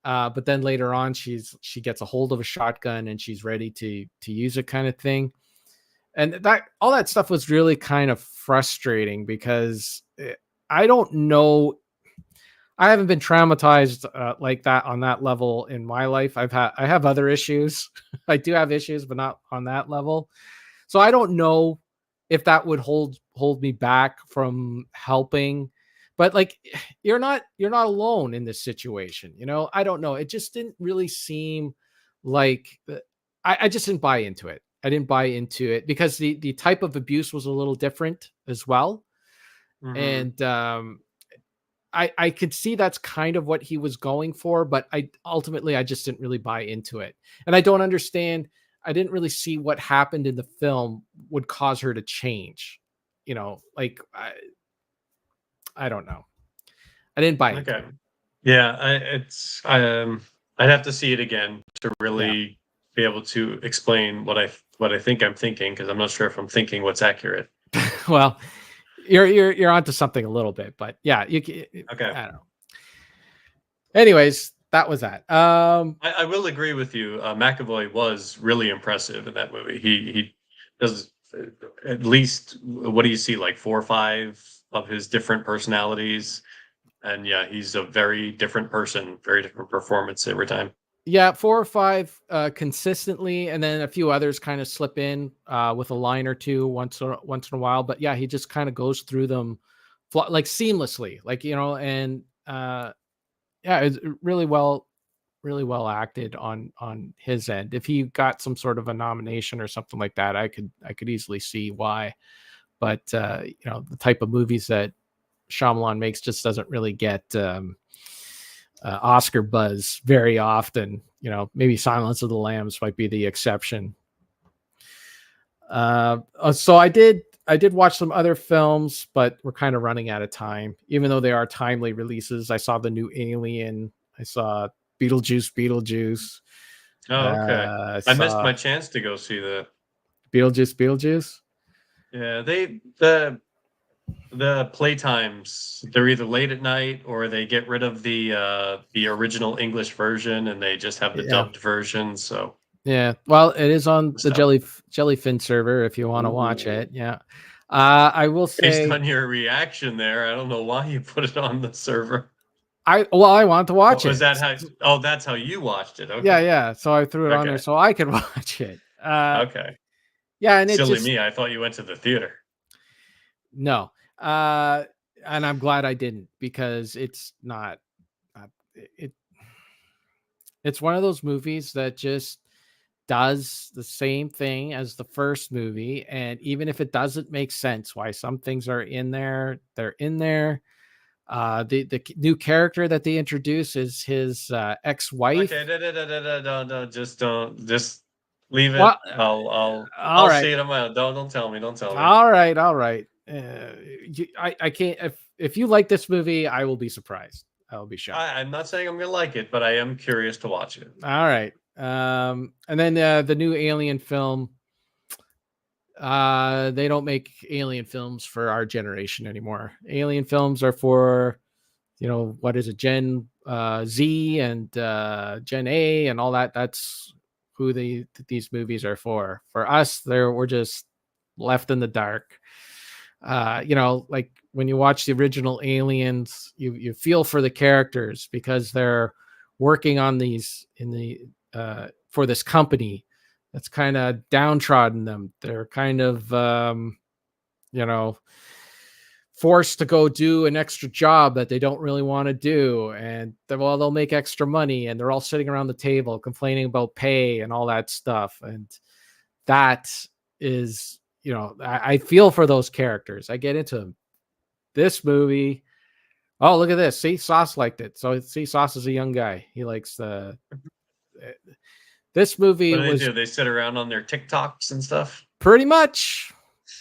But then later on, she gets a hold of a shotgun and she's ready to use it, kind of thing. And that all that stuff was really kind of frustrating because I don't know. I haven't been traumatized like that on that level in my life. I have other issues. I do have issues, but not on that level. So I don't know if that would hold me back from helping. But like, you're not alone in this situation. You know, I don't know. It just didn't really seem like I just didn't buy into it. I didn't buy into it because the type of abuse was a little different as well. And I could see that's kind of what he was going for, but I just didn't really buy into it. And I don't understand. I didn't really see what happened in the film would cause her to change. You know, like I don't know. I didn't buy into it. Yeah, I'd have to see it again to really be able to explain what I think I'm thinking, because I'm not sure if I'm thinking what's accurate. Well, you're onto something a little bit, but yeah, okay. I don't know. Anyways, that was that. I will agree with you. McAvoy was really impressive in that movie. He does at least, what do you see, like 4 or 5 of his different personalities, and yeah, he's a very different person, very different performance every time. Yeah, 4 or 5 consistently, and then a few others kind of slip in with a line or two once in a while. But yeah, he just kind of goes through them like seamlessly, like, you know. And yeah, it's really well acted on his end. If he got some sort of a nomination or something like that, I could easily see why. But you know, the type of movies that Shyamalan makes just doesn't really get Oscar buzz very often. You know, maybe Silence of the Lambs might be the exception. So I did watch some other films, but we're kind of running out of time, even though they are timely releases. I saw the new Alien. I saw Beetlejuice. Oh, okay. I missed my chance to go see that. Beetlejuice. Yeah, the playtimes, they're either late at night or they get rid of the original English version and they just have the dubbed version. So yeah, well, it is on the Jellyfin server if you want to watch it. Yeah, I will say, based on your reaction there, I don't know why you put it on the server. I want to watch it. Was that how? Oh, that's how you watched it. Okay. Yeah. So I threw it on there so I could watch it. Okay. Yeah, and silly me. I thought you went to the theater. No, and I'm glad I didn't, because it's not. It's one of those movies that just does the same thing as the first movie, and even if it doesn't make sense why some things are in there, they're in there. The new character that they introduce is his ex-wife. Okay, no, just leave it. Well, I'll right. see it on my own. Don't tell me. All right. I can't. If you like this movie, I will be surprised. I will be shocked. I'm not saying I'm gonna like it, but I am curious to watch it. All right. And then the new Alien film. They don't make Alien films for our generation anymore. Alien films are for, what is it, Gen Z and Gen A and all that. That's who these movies are for. For us, we're just left in the dark. Like when you watch the original Aliens, you feel for the characters because they're working on these for this company that's kind of downtrodden them. They're kind of forced to go do an extra job that they don't really want to do, and they'll make extra money, and they're all sitting around the table complaining about pay and all that stuff. And that is, I feel for those characters. I get into them. This movie, oh, look at this. See, Sauce liked it. So see, Sauce is a young guy. He likes this movie. What do they do? They sit around on their TikToks and stuff? Pretty much.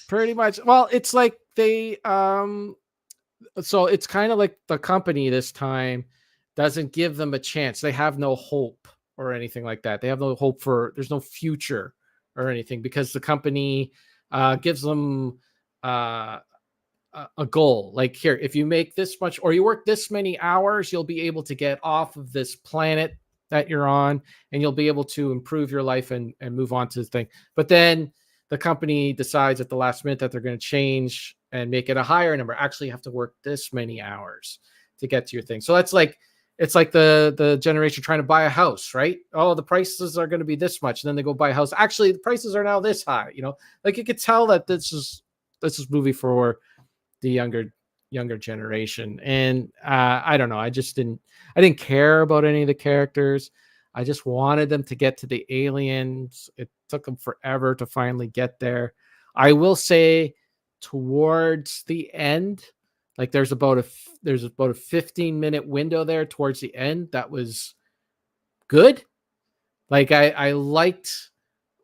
Well, it's like they so it's kind of like the company this time doesn't give them a chance. They have no hope or anything like that. They have no hope there's no future or anything because the company gives them a goal. Like, here, if you make this much or you work this many hours, you'll be able to get off of this planet that you're on, and you'll be able to improve your life and move on to the thing. But then the company decides at the last minute that they're going to change and make it a higher number. Actually, you have to work this many hours to get to your thing. So it's like the generation trying to buy a house, right? Oh, the prices are going to be this much, and then they go buy a house. Actually, the prices are now this high. Like you could tell that this is movie for the younger generation. And I don't know. I didn't care about any of the characters. I just wanted them to get to the aliens. It took them forever to finally get there. I will say towards the end, like there's about a 15-minute window there towards the end that was good. Like I liked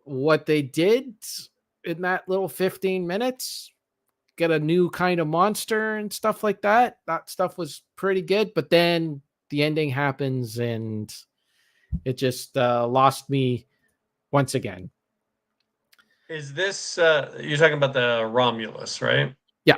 what they did in that little 15 minutes. Get a new kind of monster and stuff like that. That stuff was pretty good. But then the ending happens and it just lost me once again. Is this you're talking about the Romulus, right? Yeah.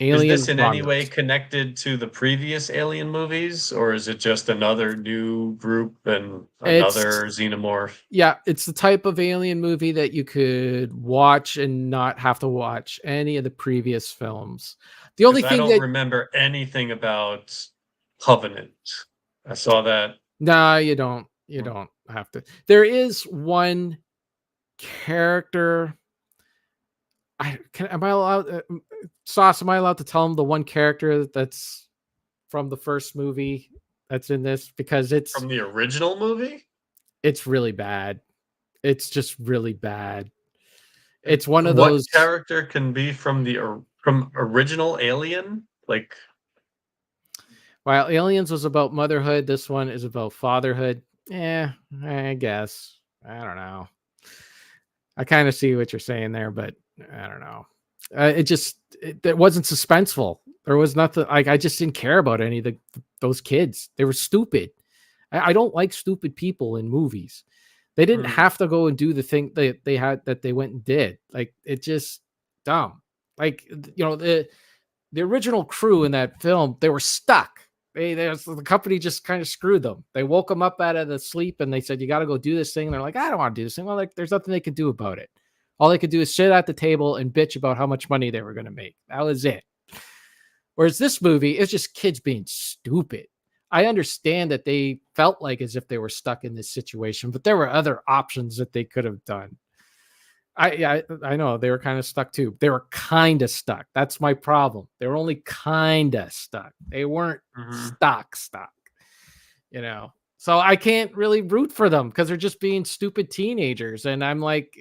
Alien is this in Romulus any way connected to the previous Alien movies, or is it just another new group and another xenomorph? Yeah, it's the type of Alien movie that you could watch and not have to watch any of the previous films. The only thing I don't remember anything about Covenant. I saw that. No, you don't. You don't have to. There is one character. Am I allowed? Sauce, am I allowed to tell him the one character that's from the first movie that's in this? Because it's from the original movie. It's really bad. It's just really bad. It's one of those. What character can be from original Alien? Like, while Aliens was about motherhood, this one is about fatherhood. Yeah, I guess. I don't know. I kind of see what you're saying there, but I don't know. It wasn't suspenseful. There was nothing. Like, I just didn't care about any of those kids. They were stupid. I don't like stupid people in movies. They didn't have to go and do the thing that they went and did. Like, it just dumb. Like, the original crew in that film, they were stuck. The company just kind of screwed them. They woke them up out of the sleep and they said, you got to go do this thing. And they're like, I don't want to do this thing. Well, like, there's nothing they could do about it. All they could do is sit at the table and bitch about how much money they were going to make. That was it. Whereas this movie is just kids being stupid. I understand that they felt like as if they were stuck in this situation, but there were other options that they could have done. I know they were kind of stuck too. They were kind of stuck. That's my problem. They were only kind of stuck. They weren't stuck. So I can't really root for them because they're just being stupid teenagers. And I'm like,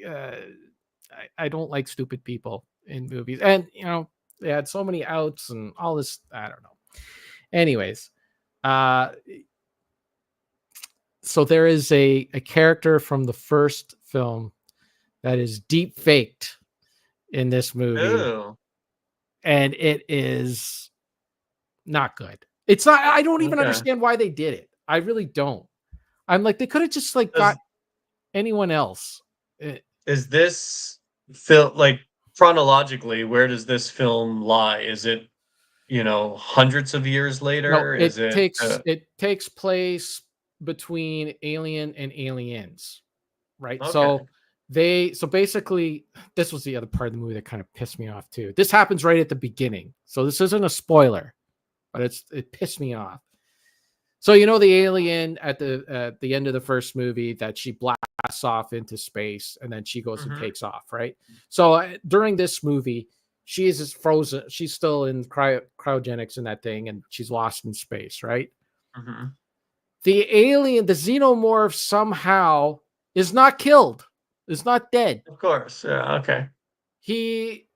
I don't like stupid people in movies. And, they had so many outs and all this. I don't know. Anyways, so there is a character from the first film that is deep faked in this movie. Ew. And it is not good. It's not, I don't even understand why they did it. I really don't. I'm like, they could have just like got anyone else. Is this film like chronologically? Where does this film lie? Is it, hundreds of years later? No, Is it? It takes place between Alien and Aliens, right? Okay. So basically, this was the other part of the movie that kind of pissed me off too. This happens right at the beginning, so this isn't a spoiler, but it pissed me off. So the alien at the end of the first movie that she blasts off into space and then she goes and takes off, right? So during this movie, she is frozen. She's still in cryogenics in that thing, and she's lost in space, right? The alien, the xenomorph, somehow is not killed. Is not dead. Of course, yeah, okay. He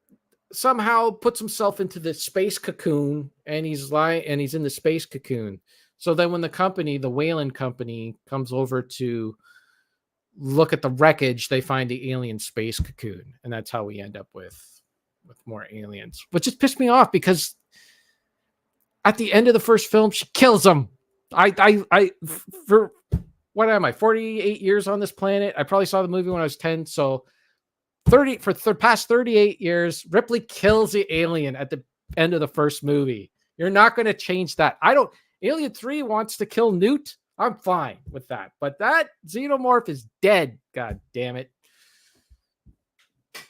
somehow puts himself into the space cocoon, and he's in the space cocoon. So then when the Wayland company comes over to look at the wreckage, they find the alien space cocoon. And that's how we end up with more aliens, which just pissed me off because at the end of the first film, she kills him. For what am I, 48 years on this planet? I probably saw the movie when I was 10. So for the past 38 years, Ripley kills the alien at the end of the first movie. You're not going to change that. Alien 3 wants to kill Newt. I'm fine with that. But that xenomorph is dead. God damn it.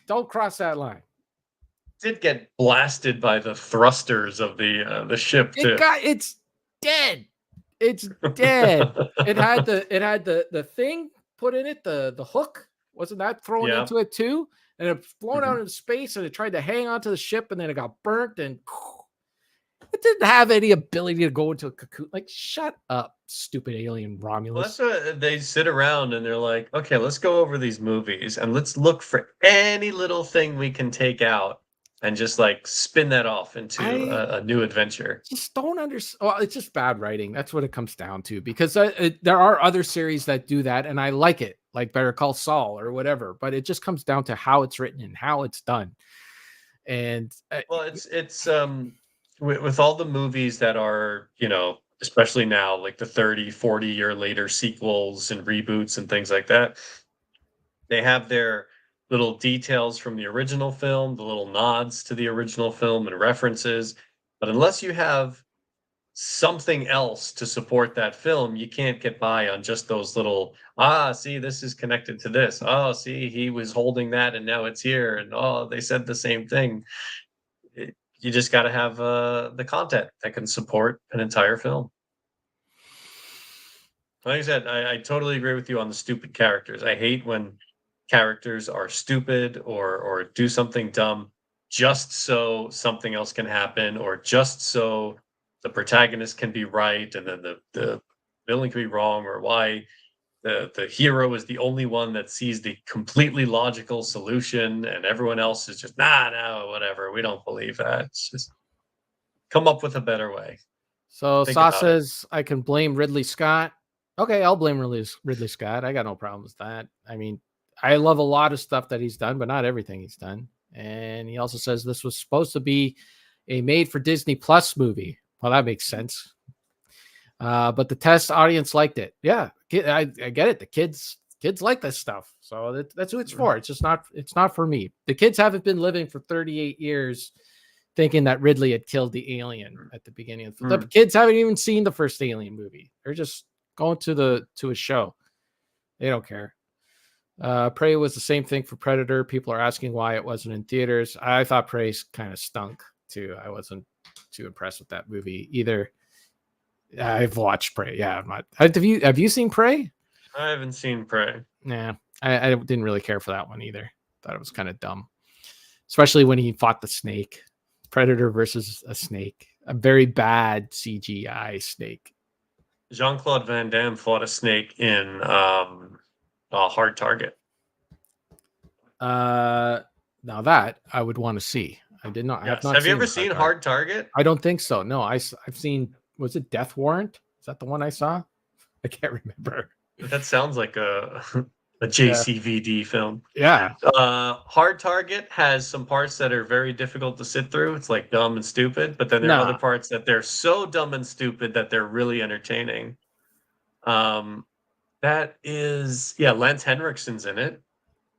Don't cross that line. It did get blasted by the thrusters of the ship too. It's dead. It's dead. It had the thing put in it, the hook. Wasn't that thrown into it too? And it flown out into space, and it tried to hang onto the ship, and then it got burnt, and it didn't have any ability to go into a cocoon. Like, shut up, stupid alien Romulus. Well, that's what they sit around and they're like, okay, let's go over these movies and let's look for any little thing we can take out and just like spin that off into a new adventure. Just don't understand. Well, it's just bad writing. That's what it comes down to, because there are other series that do that, and I like it, like Better Call Saul or whatever, but it just comes down to how it's written and how it's done. And well, it's with all the movies that are, especially now, like the 30, 40 year later sequels and reboots and things like that, they have their little details from the original film, the little nods to the original film and references. But unless you have something else to support that film, you can't get by on just those little, see, this is connected to this. Oh, see, he was holding that and now it's here. And they said the same thing. You just got to have the content that can support an entire film. Like I said, I totally agree with you on the stupid characters. I hate when characters are stupid or do something dumb just so something else can happen, or just so the protagonist can be right and then the villain can be wrong, or why the hero is the only one that sees the completely logical solution and everyone else is just no, whatever, we don't believe that. It's just come up with a better way. So Saw says I can blame Ridley Scott. Okay, I'll blame Ridley Scott. I got no problem with that. I mean, I love a lot of stuff that he's done, but not everything he's done. And he also says this was supposed to be a made for Disney Plus movie. Well, that makes sense. But the test audience liked it. Yeah, I get it. The kids like this stuff, so that's who it's for. It's not for me. The kids haven't been living for 38 years thinking that Ridley had killed the alien at the beginning of the kids haven't even seen the first Alien movie. They're just going to a show. They don't care. Prey was the same thing for Predator. People are asking why it wasn't in theaters. I thought Prey kind of stunk too. I wasn't too impressed with that movie either. I've watched Prey. Yeah, I'm not. Have you seen Prey? I haven't seen Prey. Nah, I didn't really care for that one either. Thought it was kind of dumb, especially when he fought the snake. Predator versus a snake, a very bad CGI snake. Jean-Claude Van Damme fought a snake in Hard Target. Now that I would want to see. I did not. Yes. Have you ever seen Hard Target? I don't think so. No, I've seen. Was it Death Warrant? Is that the one I saw? I can't remember. That sounds like a JCVD film. Yeah. Hard Target has some parts that are very difficult to sit through. It's like dumb and stupid, but then there are other parts that they're so dumb and stupid that they're really entertaining. That is, yeah, Lance Henriksen's in it.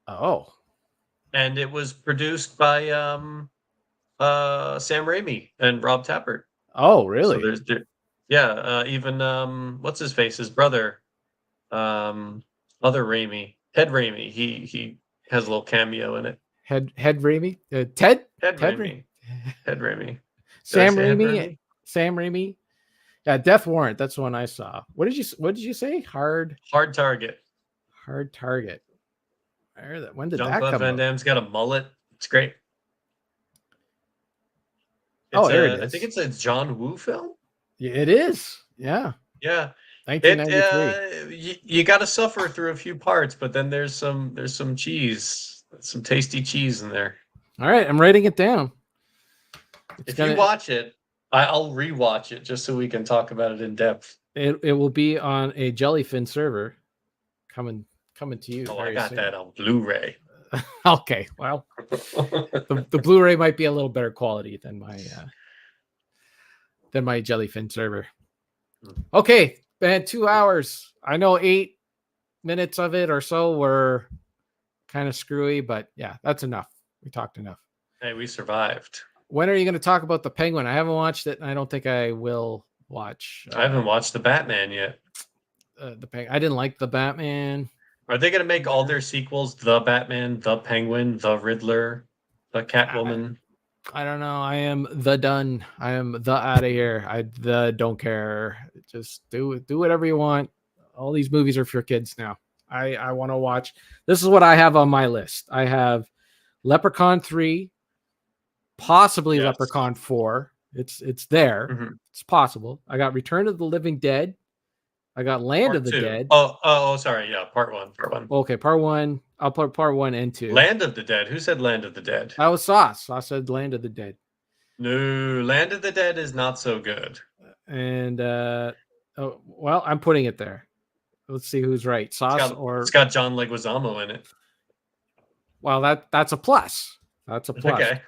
Oh. And it was produced by Sam Raimi and Rob Tapert. Oh, really? So even what's his face, his brother, other Raimi, Ted Raimi. He has a little cameo in it. Head Raimi? Ted Raimi. Ted Raimi. Sam Raimi. Yeah, Death Warrant. That's the one I saw. What did you say? Hard Target. Hard Target. When did that Jean-Claude come Van out? Damme's got a mullet. It's great. Here it is. I think it's a John Woo film. Yeah, it is. Yeah. Yeah. 1993. You got to suffer through a few parts, but then there's some cheese, some tasty cheese in there. All right, I'm writing it down. You watch it, I'll rewatch it just so we can talk about it in depth. It will be on a Jellyfin server coming to you. Oh, I got that on Blu-ray. Okay, well, the Blu-ray might be a little better quality than my Jellyfin server. Okay, man, 2 hours. I know 8 minutes of it or so were kind of screwy, but yeah, that's enough. We talked enough. Hey, we survived. When are you going to talk about The Penguin? I haven't watched it, and I don't think I will watch. I haven't watched The Batman yet. The Penguin. I didn't like The Batman. Are they going to make all their sequels The Batman, The Penguin, The Riddler, The Catwoman? I don't know. I am the done. I am the out of here. I don't care. Just do whatever you want. All these movies are for kids now. I want to watch. This is what I have on my list. I have Leprechaun 3, possibly Leprechaun 4. It's there. Mm-hmm. It's possible. I got Return of the Living Dead. I got Land of the Dead. Oh, sorry. Yeah, part one. Okay, part 1. I'll put part 1 and 2. Land of the Dead. Who said Land of the Dead? That was Sauce. Sauce said Land of the Dead. No, Land of the Dead is not so good. And well, I'm putting it there. Let's see who's right. Sauce it's got John Leguizamo in it. Well, that's a plus. That's a plus. Okay.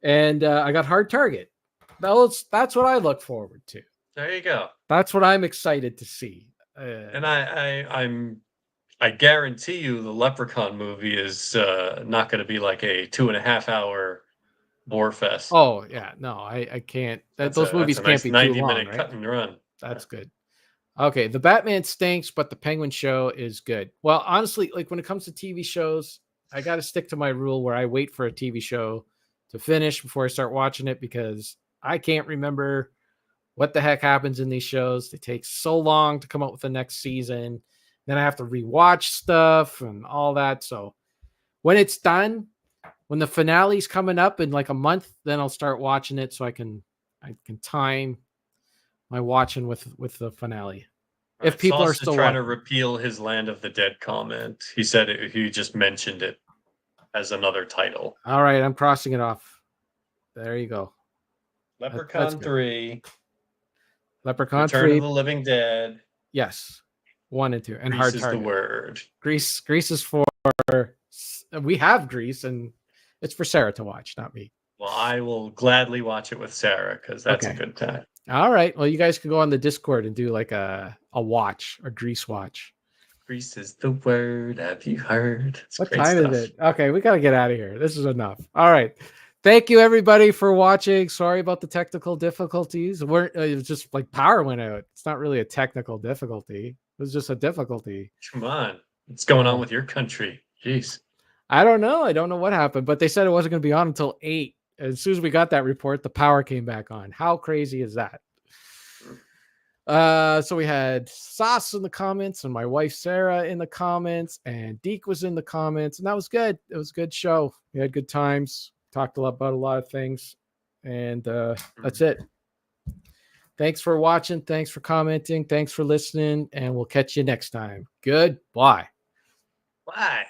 And I got Hard Target. That's what I look forward to. There you go. That's what I'm excited to see. And I guarantee you the Leprechaun movie is not going to be like a 2.5 hour bore fest. Oh yeah, no, I can't. Those movies can't be 90 too long, minute right? cut and run. That's good. Okay, the Batman stinks, but the Penguin show is good. Well, honestly, like when it comes to TV shows, I got to stick to my rule where I wait for a TV show to finish before I start watching it because I can't remember what the heck happens in these shows. They take so long to come up with the next season. Then I have to rewatch stuff and all that. So when it's done, when the finale's coming up in like a month, then I'll start watching it so I can time my watching with the finale. If people Sauce are still trying to repeal his Land of the Dead comment, he said he just mentioned it as another title. All right, I'm crossing it off. There you go. Leprechaun 3. Leprechaun Return 3. of the Living Dead. Yes. 1 and 2. And Grease Hard is Target. the word. Grease is for... We have Grease, and it's for Sarah to watch, not me. Well, I will gladly watch it with Sarah because that's a good time. All right. Well, you guys can go on the Discord and do like a Grease watch. Grease is the word. Have you heard? What time is it? Okay, we got to get out of here. This is enough. All right. Thank you, everybody, for watching. Sorry about the technical difficulties. It was just like power went out. It's not really a technical difficulty. It was just a difficulty. Come on. What's going on with your country? Jeez. I don't know. I don't know what happened, but they said it wasn't going to be on until 8. As soon as we got that report, the power came back on. How crazy is that? So we had Sauce in the comments and my wife Sarah in the comments and Deke was in the comments, and that was good. It was a good show. We had good times. Talked about a lot of things, and that's it. Thanks for watching. Thanks for commenting. Thanks for listening, and we'll catch you next time. Goodbye. Bye.